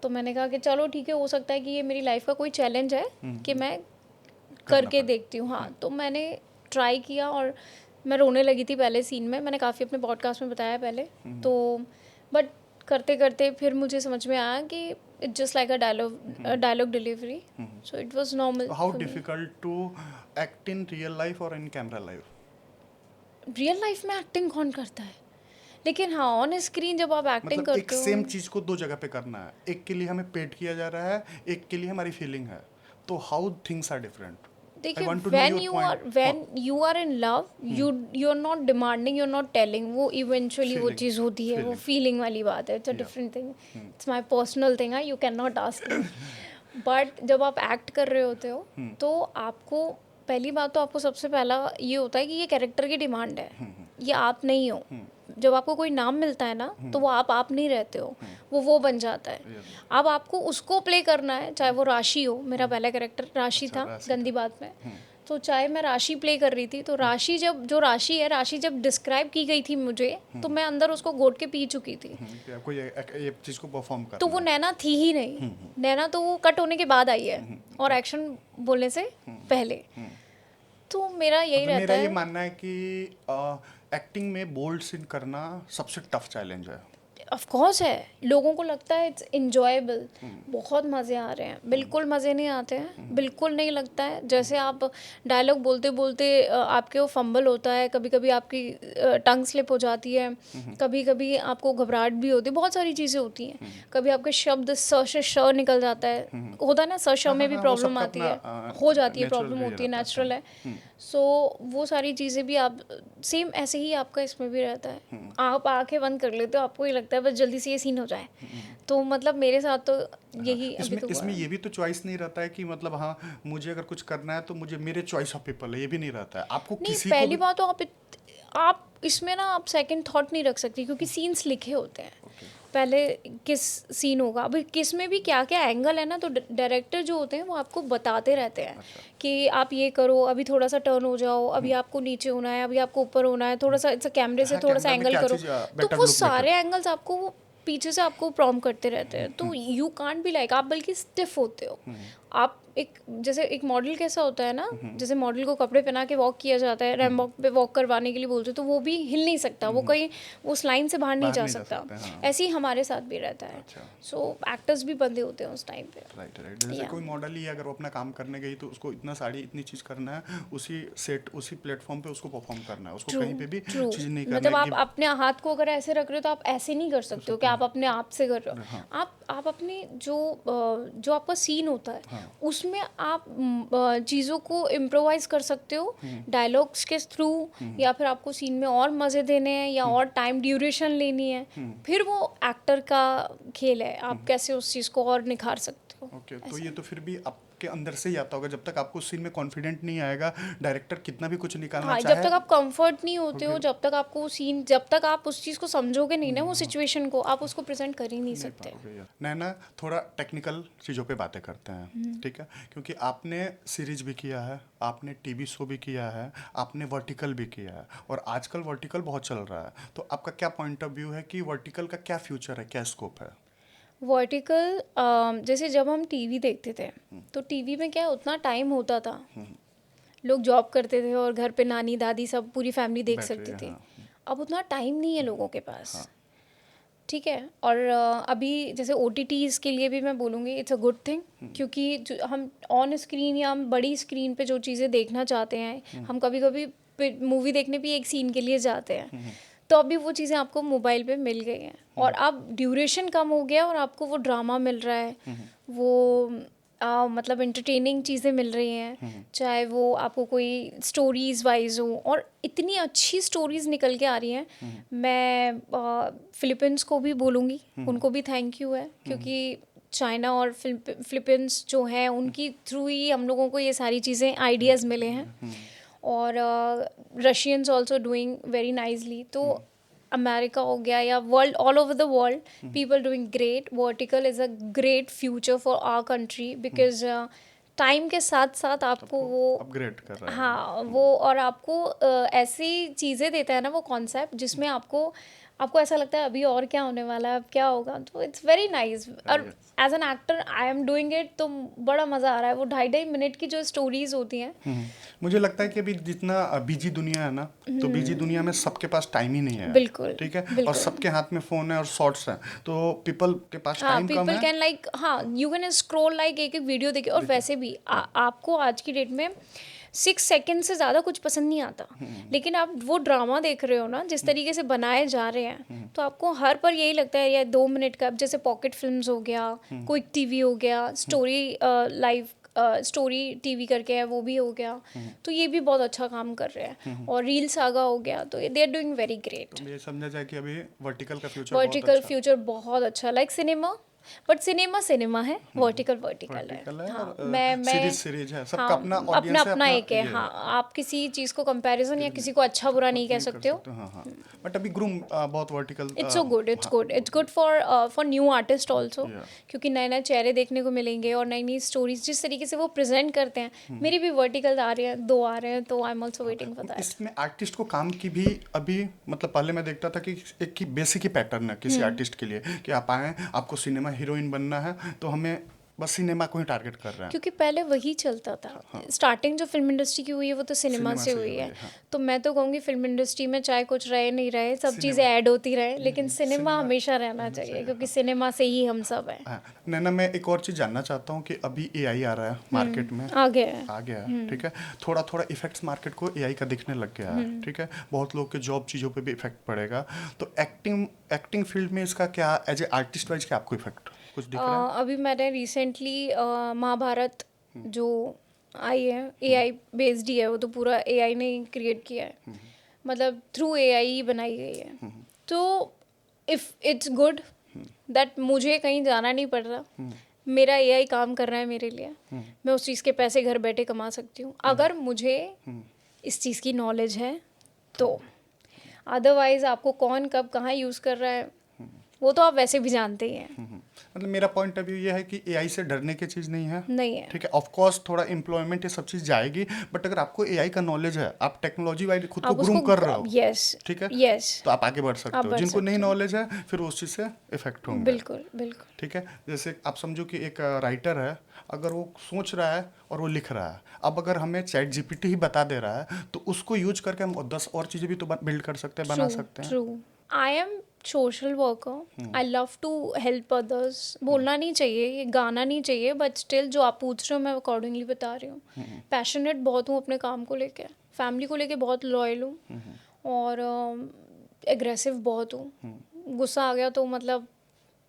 तो मैंने कहा कि चलो ठीक है, हो सकता है कि ये मेरी लाइफ का कोई चैलेंज है कि मैं करके देखती हूँ। हाँ, तो मैंने ट्राई किया और मैं रोने लगी थी पहले सीन में, मैंने काफ़ी अपने पॉडकास्ट में बताया पहले। तो बट करते करते फिर मुझे समझ में आया कि it's just like a dialogue delivery, so it was normal. How difficult to act in real life और in camera life? Real life में एक्टिंग कौन करता है, लेकिन हाँ ऑन स्क्रीन जब आप एक्टिंग मतलब एक करते हो, सेम चीज को दो जगह पे करना है, एक के लिए हमें पेड किया जा रहा है, एक के लिए हमारी फीलिंग है, तो हाउ थिंग्स आर डिफरेंट? देखिए when you are in love, you are not demanding, you are not telling, वो इवेंचुअली वो चीज़ होती है, वो फीलिंग वाली बात है। It's a different thing, it's my personal thing, you can not ask me. But जब आप एक्ट कर रहे होते हो तो आपको पहली बात तो आपको सबसे पहला ये होता है कि ये कैरेक्टर की डिमांड है, ये आप नहीं हो। जब आपको कोई नाम मिलता है ना तो वो आप नहीं रहते हो, वो बन जाता है। अब आपको उसको प्ले करना है, चाहे वो राशि हो, मेरा पहला कैरेक्टर राशि था गंदी बात में। तो चाहे मैं राशि प्ले कर रही थी, तो राशि राशि जब डिस्क्राइब की गई थी मुझे, तो मैं अंदर उसको घोट के पी चुकी थी। आपको ये चीज को परफॉर्म करना तो वो नैना थी ही नहीं, नैना तो वो कट होने के बाद आई है और एक्शन बोलने से पहले। तो मेरा यही रहता मेरा है, ये मानना है कि एक्टिंग में बोल्ड सीन करना सबसे टफ चैलेंज है। ऑफ कोर्स है। लोगों को लगता है इट्स इंजॉयबल, बहुत मज़े आ रहे हैं, बिल्कुल मज़े नहीं आते हैं, बिल्कुल नहीं लगता है। जैसे आप डायलॉग बोलते बोलते आपके वो फंबल होता है, कभी कभी आपकी टंग स्लिप हो जाती है, कभी कभी आपको घबराहट भी होती है, बहुत सारी चीज़ें होती हैं। कभी आपके शब्द स से श निकल जाता है, होता है ना, स श में भी प्रॉब्लम आती है, हो जाती है, प्रॉब्लम होती है, नेचुरल है। सो वो सारी चीज़ें भी आप सेम ऐसे ही आपका इसमें भी रहता है। आप आंखें बंद कर लेते हो, आपको ये लगता है बस जल्दी से ये सीन हो जाए। तो मतलब मेरे साथ तो यही अभी तो हुआ इसमें है। ये भी तो चॉइस नहीं रहता है कि मतलब हाँ मुझे अगर कुछ करना है तो मुझे मेरे चॉइस ऑफ पीपल है, ये भी नहीं रहता है। आपको नहीं, किसी पहली को बात तो आप इसमें ना आप सेकंड थॉट नहीं रख सकती, क्योंकि सीन्स लिखे होते हैं पहले किस सीन होगा। अभी किस में भी क्या क्या एंगल है ना, तो डायरेक्टर जो होते हैं वो आपको बताते रहते हैं कि आप ये करो, अभी थोड़ा सा टर्न हो जाओ, अभी आपको नीचे होना है, अभी आपको ऊपर होना है, थोड़ा सा कैमरे से थोड़ा सा एंगल करो। तो वो सारे एंगल्स आपको वो पीछे से आपको प्रॉम्प्ट करते रहते हैं। तो यू कांट बी लाइक, आप बल्कि स्टिफ होते हो। आप एक जैसे एक मॉडल कैसा होता है ना, जैसे मॉडल को कपड़े पहना के वॉक किया जाता है, रैम वॉक पे वॉक करवाने के लिए बोलते हैं, तो वो भी हिल नहीं सकता, वो कहीं उस लाइन से बाहर नहीं जा सकता। ऐसे ही हमारे साथ भी रहता है। सो एक्टर्स भी बंदे होते हैं उस टाइम पे। राइट। जैसे कोई मॉडल ही अगर वो अपना काम करने गई तो उसको इतना साड़ी इतनी चीज करना है, उसी सेट उसी प्लेटफॉर्म पे उसको परफॉर्म करना है, उसको कहीं पे भी चीज नहीं करना है। मतलब आप अपने हाथ को अगर ऐसे रख रहे हो तो आप ऐसे नहीं कर सकते हो कि आप अपने आप से कर रहे हो। आप अपने जो आपका सीन होता है उसमें आप चीज़ों को इम्प्रोवाइज कर सकते हो डायलॉग्स के थ्रू, या फिर आपको सीन में और मज़े देने हैं या और टाइम ड्यूरेशन लेनी है, फिर वो एक्टर का खेल है, आप कैसे उस चीज़ को और निखार सकते हो। ओके, तो ये तो फिर भी आपके अंदर से ही आता होगा। जब तक आपको उस सीन में कॉन्फिडेंट नहीं आएगा, डायरेक्टर कितना भी कुछ निकालना हाँ, चाहे, जब तक आप कंफर्ट नहीं होते हो, जब तक आपको सीन, जब तक आप उस चीज़ को समझोगे नहीं ना, वो सिचुएशन को, आप उसको प्रेजेंट कर ही नहीं सकते। पाओगे यार। नैना, थोड़ा टेक्निकल चीज़ों पे बातें करते हैं, ठीक है? क्योंकि आपने सीरीज भी किया है, आपने टीवी शो भी किया है, आपने वर्टिकल भी किया है, और आजकल वर्टिकल बहुत चल रहा है। तो आपका क्या पॉइंट ऑफ व्यू है कि वर्टिकल का क्या फ्यूचर है, क्या स्कोप है? वर्टिकल, जैसे जब हम टीवी देखते थे तो टीवी में क्या उतना टाइम होता था, लोग जॉब करते थे और घर पे नानी दादी सब पूरी फैमिली देख बैठ रही सकती है, थी। हाँ। अब उतना टाइम नहीं है लोगों के पास, ठीक है। और अभी जैसे OTTs के लिए भी मैं बोलूँगी इट्स अ गुड थिंग, क्योंकि जो हम ऑन स्क्रीन या हम बड़ी स्क्रीन पे जो चीज़ें देखना चाहते हैं, हम कभी कभी मूवी देखने भी एक सीन के लिए जाते हैं, तो अभी वो चीज़ें आपको मोबाइल पे मिल गई हैं, और अब ड्यूरेशन कम हो गया और आपको वो ड्रामा मिल रहा है, वो मतलब इंटरटेनिंग चीज़ें मिल रही हैं, चाहे वो आपको कोई स्टोरीज़ वाइज हो, और इतनी अच्छी स्टोरीज़ निकल के आ रही हैं। मैं फिलीपींस को भी बोलूँगी, उनको भी थैंक यू है, क्योंकि चाइना और फिलीपींस जो हैं उनकी थ्रू ही हम लोगों को ये सारी चीज़ें आइडियाज़ मिले हैं, और Russians also doing very nicely. तो अमेरिका हो गया या world, all over the world, people doing great. Vertical is a great future for our country, because time के साथ साथ आपको वो अपग्रेड कर रहा है। हाँ वो, और आपको ऐसी चीज़ें देता है ना वो कॉन्सेप्ट, जिसमें आपको ऐसा लगता है अभी और क्या होने वाला है, अब क्या होगा। तो इट्स वेरी नाइस, और as an actor I am doing it, तो बड़ा मज़ा आ रहा है। वो 2.5 मिनट की जो स्टोरीज होती हैं, मुझे लगता है कि अभी जितना बिजी दुनिया है ना, तो बिजी दुनिया में सबके पास टाइम ही नहीं है। बिल्कुल, ठीक है, और बिल्कुल। सबके हाथ में फोन है और शॉर्ट्स हैं, तो पीपल के पास हाँ, टाइम कम पीपल है। कैन लाइक, हाँ यू कैन स्क्रॉल लाइक एक एक वीडियो देखिए। और वैसे भी आपको आज की डेट में 6 सेकंड से ज़्यादा कुछ पसंद नहीं आता, लेकिन आप वो ड्रामा देख रहे हो ना, जिस तरीके से बनाए जा रहे हैं, तो आपको हर पर यही लगता है यार 2 मिनट का। अब जैसे पॉकेट फिल्म्स हो गया, क्विक टीवी हो गया, स्टोरी लाइव स्टोरी टीवी करके है, वो भी हो गया, तो ये भी बहुत अच्छा काम कर रहे हैं। और रील सागा हो गया, तो they are doing very great. तो ये समझा जाए कि अभी वर्टिकल का फ्यूचर वर्टिकल फ्यूचर बहुत अच्छा, लाइक सिनेमा, बट सिनेमा है, वर्टिकल है। वर्टिकल है, हाँ, और मैं सीरीज है, सबका हाँ, अपना अपना ऑडियंस है, अपना अपना एक है। ये हाँ, आप किसी चीज़ को कंपैरिजन या किसी को अच्छा बुरा नहीं कह सकते हो। हाँ हाँ, बट अभी ग्रूम बहुत vertical. It's so good, it's good for new artist also, क्योंकि नए नए चेहरे देखने को मिलेंगे और नई नई स्टोरीज जिस तरीके से वो प्रेजेंट करते हैं। मेरी भी वर्टिकल आ रही हैं, 2 आ रहे हैं, तो I am also waiting for that. इसमें आर्टिस्ट को काम की भी अभी, मतलब पहले मैं देखता था कि एक की बेसिक ही पैटर्न है किसी आर्टिस्ट के लिए, कि आप आए, आपको सिनेमा हीरोइन बनना है, तो हमें बस सिनेमा को ही टारगेट कर रहे हैं। क्योंकि पहले वही चलता था। स्टार्टिंग जो फिल्म इंडस्ट्री की हुई है वो तो सिनेमा से हुई है। तो मैं तो कहूँगी फिल्म इंडस्ट्री में चाहे कुछ रहे नहीं रहे, सब चीज़ें ऐड होती रहे, लेकिन सिनेमा हमेशा रहना चाहिए, क्योंकि सिनेमा से ही हम सब हैं। हाँ, नैना, मैं एक और चीज़ जानना चाहता हूँ कि अभी AI आ रहा है मार्केट में, आ गया है। आ गया है, ठीक है, थोड़ा थोड़ा इफेक्ट्स मार्केट को AI का दिखने लग गया है, ठीक है, बहुत लोग के जॉब चीज़ों पे भी इफेक्ट पड़ेगा, तो एक्टिंग फील्ड में इसका क्या, एज ए आर्टिस्ट वाइज क्या आपको इफेक्ट कुछ दिख रहा है? अभी मैंने रिसेंटली महाभारत जो आई है, AI बेस्ड ही है वो, तो पूरा AI ने क्रिएट किया है, मतलब थ्रू AI ही बनाई गई है। तो इफ़ इट्स गुड दैट मुझे कहीं जाना नहीं पड़ रहा, मेरा AI काम कर रहा है मेरे लिए, मैं उस चीज़ के पैसे घर बैठे कमा सकती हूँ, अगर मुझे इस चीज़ की नॉलेज है तो। अदरवाइज़ आपको कौन कब कहाँ यूज़ कर रहा है वो तो आप वैसे भी जानते ही हैं। मतलब मेरा पॉइंट ऑफ व्यू ये है कि AI से डरने की चीज़ नहीं है, नहीं है। ठीक है, ऑफ कोर्स थोड़ा एम्प्लॉयमेंट ये सब चीज़ जाएगी, बट अगर आपको AI का नॉलेज है, आप टेक्नोलॉजी वाइज खुद को आप ग्रूम उसको कर रहे हो, यस, ठीक है, यस, तो आप आगे बढ़ सकते आप हो। बढ़ जिनको सकते नहीं हो। नॉलेज है फिर उस चीज़ से इफेक्ट होंगे। बिल्कुल बिल्कुल। ठीक है, जैसे आप समझो कि एक राइटर है, अगर वो सोच रहा है और वो लिख रहा है, अब अगर हमें चैट GPT ही बता दे रहा है, तो उसको यूज करके हम 10 और चीज़ें भी तो बिल्ड कर सकते हैं, बना सकते हैं। True. I am social worker, I love to help others. बोलना नहीं चाहिए, ये गाना नहीं चाहिए, बट स्टिल जो आप पूछ रहे हो मैं अकॉर्डिंगली बता रही हूँ। पैशनेट बहुत हूँ अपने काम को लेके, फैमिली को लेके बहुत लॉयल हूँ, और एग्रेसिव बहुत हूँ। गुस्सा आ गया तो मतलब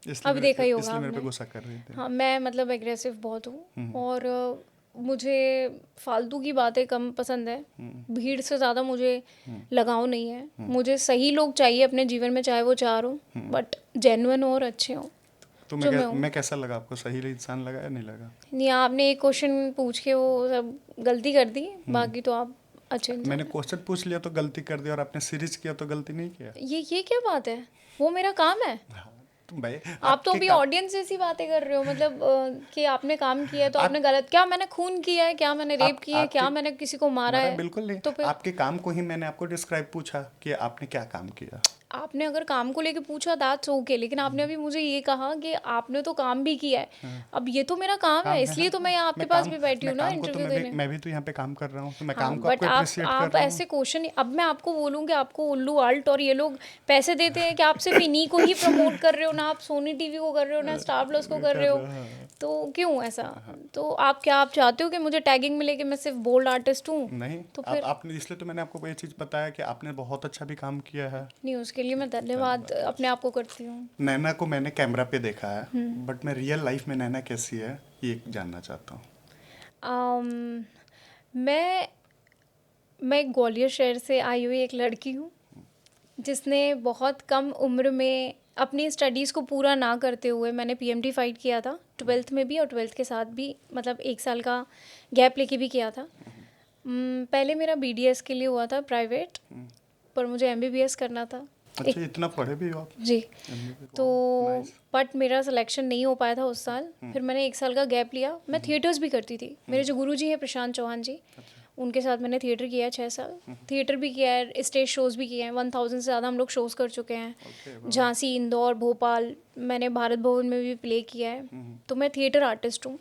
इसलिए अभी देखा ही होगा इसलिए मेरे पे आपने। गुस्सा कर रहे थे। हाँ, मैं मतलब एग्रेसिव बहुत हूँ और मुझे फालतू की बातें कम पसंद है। भीड़ से ज़्यादा मुझे लगाव नहीं है। मुझे सही लोग चाहिए अपने जीवन में, चाहे वो 4 हो बट जेन्युइन हो और अच्छे हों, तो जो मैं हूँ। मैं कैसा लगा आपको, सही इंसान लगा या नहीं लगा? नहीं, आपने एक क्वेश्चन पूछ के वो सब गलती कर दी, बाकी तो आप अच्छे इंसान मैंने हैं। क्वेश्चन पूछ लिया तो गलती कर दी, और आपने सीरीज किया तो गलती नहीं किया। ये क्या बात है? वो मेरा काम है। हाँ, तो भाई आप तो आपके अभी काम, ऑडियंस जैसी बातें कर रहे हो, मतलब कि आपने काम किया है तो आपने आप गलत, क्या मैंने खून किया है, क्या मैंने रेप आप किया है, आपके क्या मैंने किसी को मारा मारा है? बिल्कुल नहीं। तो फिर आपके काम को ही मैंने आपको डिस्क्राइब पूछा कि आपने क्या काम किया। आपने अगर काम को लेके पूछा दैट्स ओके, लेकिन आपने अभी मुझे ये कहा कि आपने तो काम भी किया है। अब ये तो मेरा काम है, काम है, इसलिए तो हाँ। मैं यहाँ आपके पास भी बैठी मैं हूँ ना काम को तो इंटरव्यू देने। मैं भी तो यहाँ पे काम कर रहा हूँ, तो मैं हाँ, काम को बट आपको अप्रिशिएट कर आप रहा हूँ। ऐसे क्वेश्चन, अब मैं आपको बोलूँ कि आपको उल्लू आल्ट और ये लोग पैसे देते हैं कि आप सिर्फ इन्हीं को ही प्रमोट कर रहे हो, ना आप सोनी टीवी को कर रहे हो, ना स्टार प्लस को कर रहे कर हो, रहा है। तो क्यों ऐसा? तो आप चाहते हो कि मुझे टैगिंग मिले कि मैं सिर्फ बोल्ड आर्टिस्ट हूँ? नहीं, तो आप फिर आपने, इसलिए तो मैंने आपको ये चीज़ बताया कि आपने बहुत अच्छा भी काम किया है। नहीं, उसके लिए मैं धन्यवाद अपने आप को करती हूँ। नैना को मैंने कैमरा पे देखा है, बट मैं रियल लाइफ में नैना कैसी है ये जानना चाहता हूँ। अम, मैं मैं ग्वालियर शहर से आई हुई एक लड़की हूँ जिसने बहुत कम उम्र में अपनी स्टडीज़ को पूरा ना करते हुए, मैंने पीएमटी फाइट किया था 12th में भी और 12th के साथ भी, मतलब 1 साल का गैप लेके भी किया था। पहले मेरा बीडीएस के लिए हुआ था प्राइवेट, पर मुझे एमबीबीएस करना था। अच्छा, इतना पढ़े भी हो आप? जी, MBA तो नाइस। बट मेरा सिलेक्शन नहीं हो पाया था उस साल। फिर मैंने 1 साल का गैप लिया। मैं थिएटर्स भी करती थी। मेरे जो गुरुजी हैं प्रशांत चौहान जी, उनके साथ मैंने थिएटर किया है 6 साल। थिएटर भी किया है, स्टेज शोज़ भी किए हैं, 1000 से ज़्यादा हम लोग शोज़ कर चुके हैं। ओके, झांसी, इंदौर, भोपाल, मैंने भारत भवन में भी प्ले किया है। तो मैं थिएटर आर्टिस्ट हूँ।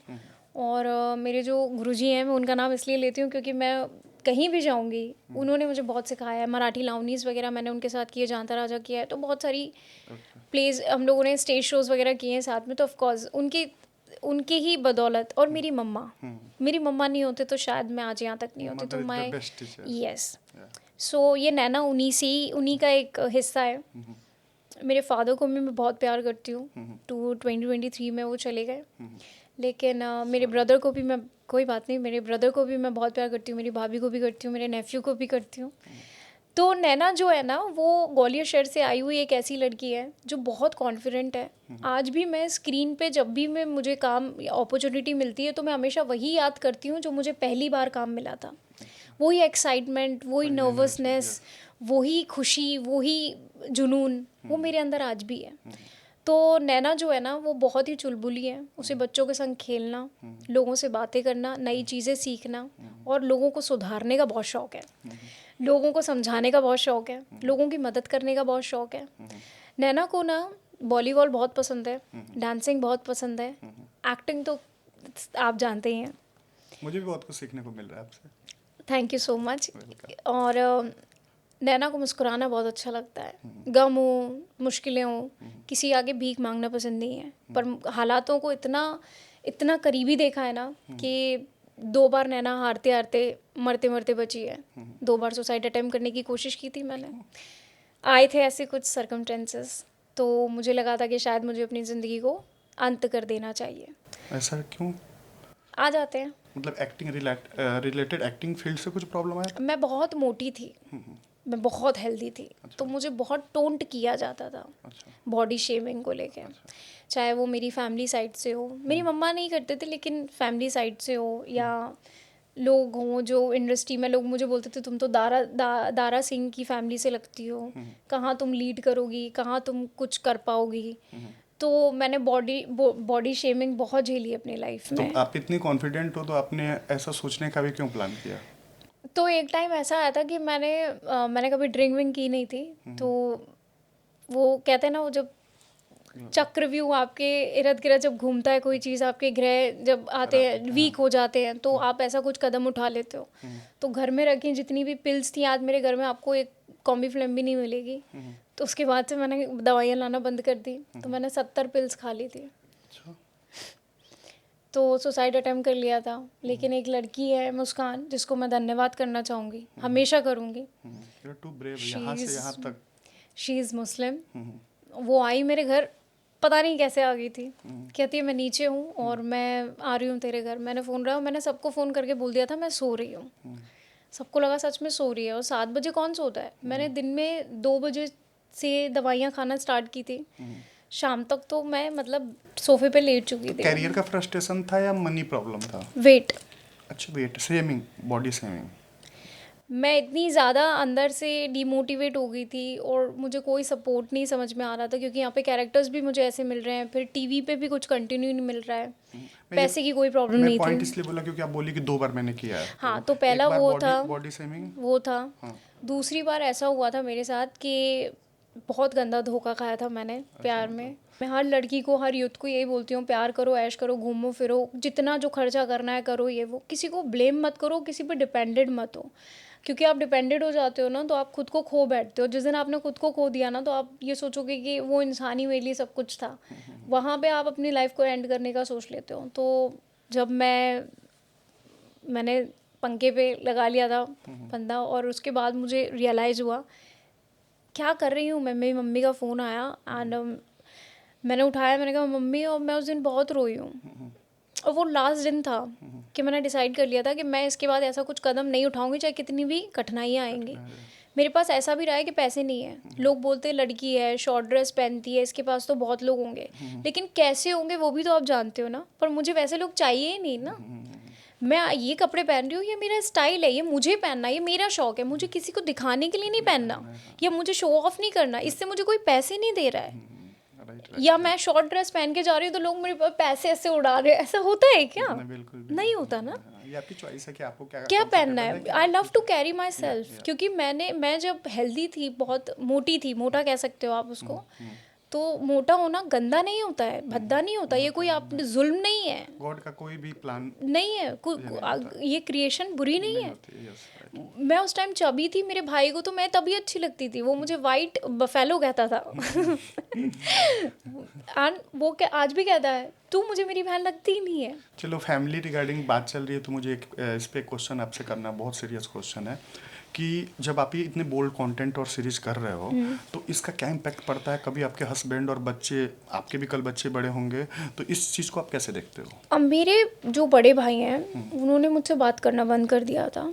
और मेरे जो गुरुजी हैं, मैं उनका नाम इसलिए लेती हूँ क्योंकि मैं कहीं भी जाऊँगी उन्होंने मुझे बहुत सिखाया है। मराठी लावनीज़ वगैरह मैंने उनके साथ किए, जानता राजा किया है, तो बहुत सारी प्लेज हम लोगों ने स्टेज शोज़ वगैरह किए हैं साथ में। तो ऑफकोर्स उनकी ही बदौलत, और मेरी मम्मा नहीं होते तो शायद मैं आज यहाँ तक नहीं होती। तो मदर इज द मैं, बेस्ट टीचर। यस, सो ये नैना उन्हीं का एक हिस्सा है। मेरे फादर को भी मैं बहुत प्यार करती हूँ। 2023 में वो चले गए, लेकिन मेरे ब्रदर को भी मैं, कोई बात नहीं, मेरे ब्रदर को भी मैं बहुत प्यार करती हूँ, मेरी भाभी को भी करती हूँ, मेरे नेफ्यू को भी करती हूँ। तो नैना जो है ना, वो ग्वालियर शहर से आई हुई एक ऐसी लड़की है जो बहुत कॉन्फिडेंट है। आज भी मैं स्क्रीन पे जब भी मैं मुझे काम अपॉर्चुनिटी मिलती है तो मैं हमेशा वही याद करती हूँ जो मुझे पहली बार काम मिला था। वही एक्साइटमेंट, वही नर्वसनेस, वही खुशी, वही जुनून, वो मेरे अंदर आज भी है। तो नैना जो है ना, वो बहुत ही चुलबुली है। उसे बच्चों के संग खेलना, लोगों से बातें करना, नई चीज़ें सीखना और लोगों को सुधारने का बहुत शौक़ है। लोगों को समझाने का बहुत शौक़ है, लोगों की मदद करने का बहुत शौक़ है। नैना को ना वॉलीबॉल बहुत पसंद है, डांसिंग बहुत पसंद है, एक्टिंग तो आप जानते ही हैं। मुझे भी बहुत कुछ सीखने को मिल रहा है आपसे। Thank you so much. Welcome. और नैना को मुस्कुराना बहुत अच्छा लगता है। गम हो, मुश्किलें हो, किसी आगे भीख मांगना पसंद नहीं है। पर हालातों को इतना करीबी देखा है ना कि 2 बार नैना हारते हारते, मरते मरते बची है। 2 बार सुसाइड अटेम्प्ट करने की कोशिश की थी मैंने। आए थे ऐसे कुछ सर्कमस्टेंसेस, तो मुझे लगा था कि शायद मुझे अपनी ज़िंदगी को अंत कर देना चाहिए। ऐसा क्यों? आ जाते हैं। मतलब एक्टिंग रिलेटेड एक्टिंग फील्ड से कुछ प्रॉब्लम आया था? मैं बहुत मोटी थी, मैं बहुत हेल्दी थी, तो मुझे बहुत टोंट किया जाता था बॉडी शेमिंग को लेके। चाहे वो मेरी फैमिली साइड से हो, मेरी मम्मा नहीं करते थे, लेकिन फैमिली साइड से हो, या लोग हों जो इंडस्ट्री में, लोग मुझे बोलते थे तुम तो दारा सिंह की फैमिली से लगती हो, कहाँ तुम लीड करोगी, कहाँ तुम कुछ कर पाओगी। तो मैंने बॉडी शेमिंग बहुत झेली अपनी लाइफ तो में। आप इतनी कॉन्फिडेंट हो तो आपने ऐसा सोचने का भी क्यों प्लान किया? तो एक टाइम ऐसा आया था कि मैंने कभी ड्रिंक विंक की नहीं थी। तो वो कहते हैं ना, वो जब चक्रव्यूह आपके इर्द गिर्द जब घूमता है, कोई चीज़, आपके ग्रह जब आते हैं वीक हो जाते हैं, तो आप ऐसा कुछ कदम उठा लेते हो। तो घर में रखी जितनी भी पिल्स थी, आज मेरे घर में आपको एक कॉम्बीफ्लेम भी नहीं मिलेगी। तो उसके बाद से मैंने दवाइयाँ लाना बंद कर दी। तो मैंने 70 पिल्स खा ली थी। तो सुसाइड अटेम्प्ट कर लिया था। लेकिन एक लड़की है मुस्कान, जिसको मैं धन्यवाद करना चाहूँगी, हमेशा करूँगी। टू ब्रेव, यहाँ से यहाँ तक। शी इज़ मुस्लिम। वो आई मेरे घर पता नहीं कैसे आ गई थी। कहती है मैं नीचे हूँ और मैं आ रही हूँ तेरे घर। मैंने फ़ोन रहा, मैंने सबको फ़ोन करके बोल दिया था मैं सो रही हूँ। सबको लगा सच में सो रही है, और 7 बजे कौन सोता है। मैंने दिन में 2 बजे से दवाइयाँ खाना स्टार्ट की थी, शाम तक तो मैं मतलब सोफे पे लेट चुकी थी। कैरियर का फ्रस्ट्रेशन था या मनी प्रॉब्लम था? वेट, अच्छा, वेट सेमिंग, बॉडी सेमिंग। मैं इतनी ज़्यादा अंदर से डीमोटिवेट हो गई थी और मुझे कोई सपोर्ट नहीं समझ में आ रहा था, क्योंकि यहाँ पे कैरेक्टर्स भी मुझे ऐसे मिल रहे हैं, फिर टीवी पे भी कुछ कंटिन्यू नहीं मिल रहा है। पैसे की कोई प्रॉब्लम मैं नहीं पॉइंट थी। इसलिए बोला क्योंकि आप बोली कि 2 बार मैंने किया है। हाँ, तो एक पहला बार वो बॉडी था, बॉडी सेमिंग। वो था। हाँ। दूसरी बार ऐसा हुआ था मेरे साथ कि बहुत गंदा धोखा खाया था मैंने प्यार में। मैं हर लड़की को, हर यूथ को यही बोलती हूँ, प्यार करो, ऐश करो, घूमो फिरो, जितना जो खर्चा करना है करो, ये वो। किसी को ब्लेम मत करो, किसी पे डिपेंडेड मत हो, क्योंकि आप डिपेंडेड हो जाते हो ना तो आप खुद को खो बैठते हो। जिस दिन आपने खुद को खो दिया ना, तो आप ये सोचोगे कि वो इंसान ही मेरे लिए सब कुछ था। वहाँ पे आप अपनी लाइफ को एंड करने का सोच लेते हो। तो जब मैंने पंखे पे लगा लिया था फंदा, और उसके बाद मुझे रियलाइज़ हुआ क्या कर रही हूँ मैं। मेरी मम्मी का फ़ोन आया एंड मैंने उठाया, मैंने कहा मम्मी, और मैं उस दिन बहुत रोई हूँ। और वो लास्ट दिन था कि मैंने डिसाइड कर लिया था कि मैं इसके बाद ऐसा कुछ कदम नहीं उठाऊंगी, चाहे कितनी भी कठिनाइयाँ आएंगी। मेरे पास ऐसा भी रहा है कि पैसे नहीं है, लोग बोलते हैं लड़की है, शॉर्ट ड्रेस पहनती है, इसके पास तो बहुत लोग होंगे, लेकिन कैसे होंगे वो भी तो आप जानते हो ना। पर मुझे वैसे लोग चाहिए ही नहीं ना। मैं ये कपड़े पहन रही हूँ, ये मेरा स्टाइल है, ये मुझे पहनना, ये मेरा शौक है, मुझे किसी को दिखाने के लिए नहीं पहनना, या मुझे शो ऑफ नहीं करना, इससे मुझे कोई पैसे नहीं दे रहा है। या मैं शॉर्ट ड्रेस पहन के जा रही हूँ तो लोग मेरे पास पैसे ऐसे उड़ा रहे हैं, ऐसा होता है क्या? बिल्कुल भी नहीं होता ना। ये आपकी चॉइस है कि आपको क्या क्या पहनना comfortable है। I love to carry myself, क्योंकि मैं जब हेल्दी थी, बहुत मोटी थी, मोटा कह सकते हो आप उसको, तो मोटा होना गंदा नहीं होता है, भद्दा नहीं होता, ये कोई आप जुल्म नहीं है, गॉड का कोई भी प्लान नहीं है, ये क्रिएशन बुरी नहीं है। होती है। यस, मैं उस टाइम चबी थी, मेरे भाई को तो मैं तभी अच्छी लगती थी, वो मुझे वाइट बफेलो कहता था। एंड वो क्या आज भी कहता है, तू मुझे मेरी बहन लगती ही नहीं है। चलो, फैमिली रिगार्डिंग बात चल रही है तो मुझे एक इस पे क्वेश्चन आपसे करना, बहुत सीरियस क्वेश्चन है कि जब आप ये इतने बोल्ड कंटेंट और सीरीज कर रहे हो तो इसका क्या इम्पैक्ट पड़ता है? कभी आपके हस्बैंड और बच्चे, आपके भी कल बच्चे बड़े होंगे, तो इस चीज़ को आप कैसे देखते हो? अब मेरे जो बड़े भाई हैं उन्होंने मुझसे बात करना बंद कर दिया था।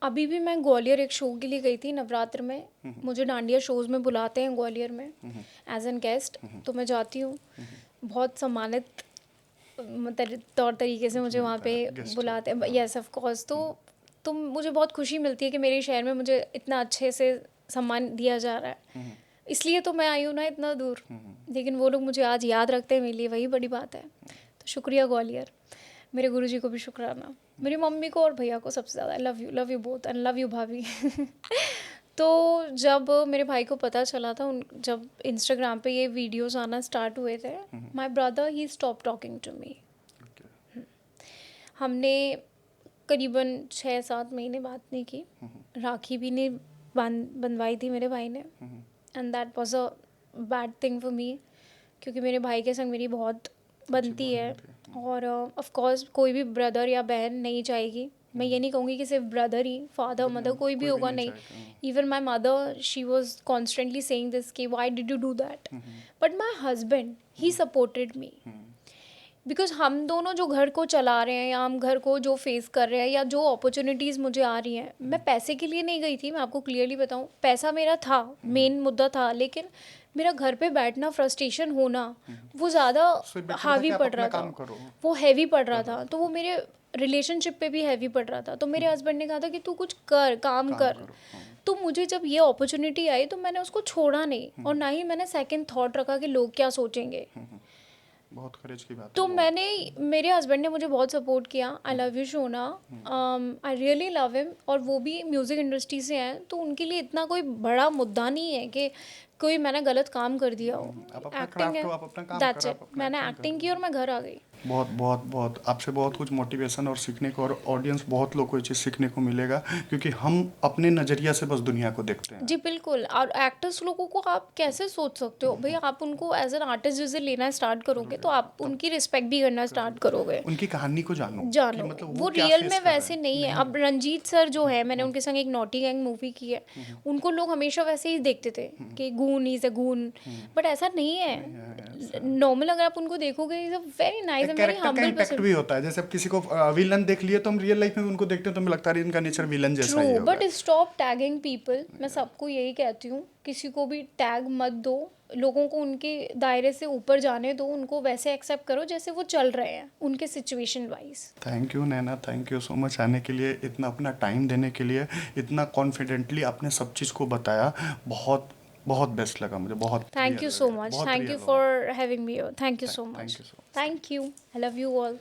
अभी भी मैं ग्वालियर एक शो के लिए गई थी नवरात्र में, मुझे डांडिया शोज़ में बुलाते हैं ग्वालियर में एज एन गेस्ट, तो मैं जाती हूँ। बहुत सम्मानित तौर तरीके से मुझे वहाँ पे बुलाते हैं, यस ऑफ कोर्स। तो मुझे बहुत खुशी मिलती है कि मेरे शहर में मुझे इतना अच्छे से सम्मान दिया जा रहा है, इसलिए तो मैं आई हूँ ना इतना दूर। लेकिन वो लोग मुझे आज याद रखते हैं, मेरे लिए वही बड़ी बात है। तो शुक्रिया ग्वालियर, मेरे गुरुजी को भी शुक्राना, मेरी मम्मी को और भैया को सबसे ज़्यादा। Love you both and love you भाभी। तो जब मेरे भाई को पता चला था, जब इंस्टाग्राम पे ये वीडियोस आना स्टार्ट हुए थे, my brother he stop talking to me. हमने करीबन 6-7 महीने बात नहीं की, राखी भी नहीं बंधवाई थी मेरे भाई ने, and that was a bad thing for me, क्योंकि मेरे भाई के संग मेरी बहुत बनती है। और ऑफ कोर्स कोई भी ब्रदर या बहन नहीं चाहेगी, मैं ये नहीं कहूँगी कि सिर्फ ब्रदर ही, फादर मदर कोई भी होगा, नहीं। Even my mother, she was constantly saying this कि why did you do that, but my husband he supported me, because हम दोनों जो घर को चला रहे हैं, या हम घर को जो फेस कर रहे हैं, या जो अपॉर्चुनिटीज़ मुझे आ रही हैं, मैं पैसे के लिए नहीं गई थी। मैं आपको क्लियरली बताऊँ, पैसा मेरा था, मेन मुद्दा था, लेकिन मेरा घर पे बैठना, फ्रस्ट्रेशन होना, वो ज़्यादा हावी पड़ रहा था, वो हैवी पड़ रहा था। तो वो मेरे रिलेशनशिप पे भी हैवी पड़ रहा था। तो मेरे हस्बैंड ने कहा था कि तू कुछ कर, काम कर। तो मुझे जब ये अपॉर्चुनिटी आई तो मैंने उसको छोड़ा नहीं, और ना ही मैंने सेकंड थॉट रखा कि लोग क्या सोचेंगे। बहुत करेज की बात तो मेरे हस्बैंड ने मुझे बहुत सपोर्ट किया। I love you Shona, I really love him, और वो भी म्यूज़िक इंडस्ट्री से हैं, तो उनके लिए इतना कोई बड़ा मुद्दा नहीं है कि कोई मैंने गलत काम कर दिया हो। एक्टिंग है, दैट्स इट। मैंने एक्टिंग की और मैं घर आ गई। बहुत बहुत बहुत आपसे बहुत कुछ मोटिवेशन और सीखने को, और ऑडियंस बहुत लोग को ये चीज़ सीखने को मिलेगा, क्योंकि हम अपने नज़रिया से बस दुनिया को देखते हैं। जी बिल्कुल। और एक्टर्स लोगों को आप कैसे सोच सकते हो भाई, आप उनको एज एन आर्टिस्ट जैसे लेना स्टार्ट करोगे तो आप उनकी रिस्पेक्ट भी करना स्टार्ट करोगे। उनकी कहानी को जानो कि जानो मतलब वो क्या रियल फेस में कर रहे वैसे हैं। नहीं है। अब रंजीत सर जो है, मैंने उनके संग एक नॉटी गैंग मूवी की है, उनको लोग हमेशा वैसे ही देखते थे कि goon is a goon, but ऐसा नहीं है। नॉर्मल अगर आप उनको देखोगे, इज अ वेरी नाइस एक एंड वेरी कैरेक्टर का हम्बल इम्पैक्ट पर्सन। भी होता है। जैसे अब किसी को विलन देख लिए तो हम रियल लाइफ में उनको देखते हैं तो हमें लगता है इनका नेचर विलन जैसा ट्रू, ही होगा। But stop tagging people. मैं सबको यही कहती हूँ, किसी को भी टैग मत दो। लोगों को उनके दायरे से ऊपर जाने दो, उनको वैसे एक्सेप्ट करो जैसे वो चल रहे हैं उनके situation wise. Thank you Naina, thank you so much आने के लिए, इतना अपना टाइम देने के लिए, इतना कॉन्फिडेंटली आपने सब चीज़ को बताया। बहुत बहुत बेस्ट लगा मुझे, बहुत थैंक यू real सो लगा, मच, बहुत थैंक यू real हो। For having me. Thank you so thank much. You so much. Thank you, I love you all.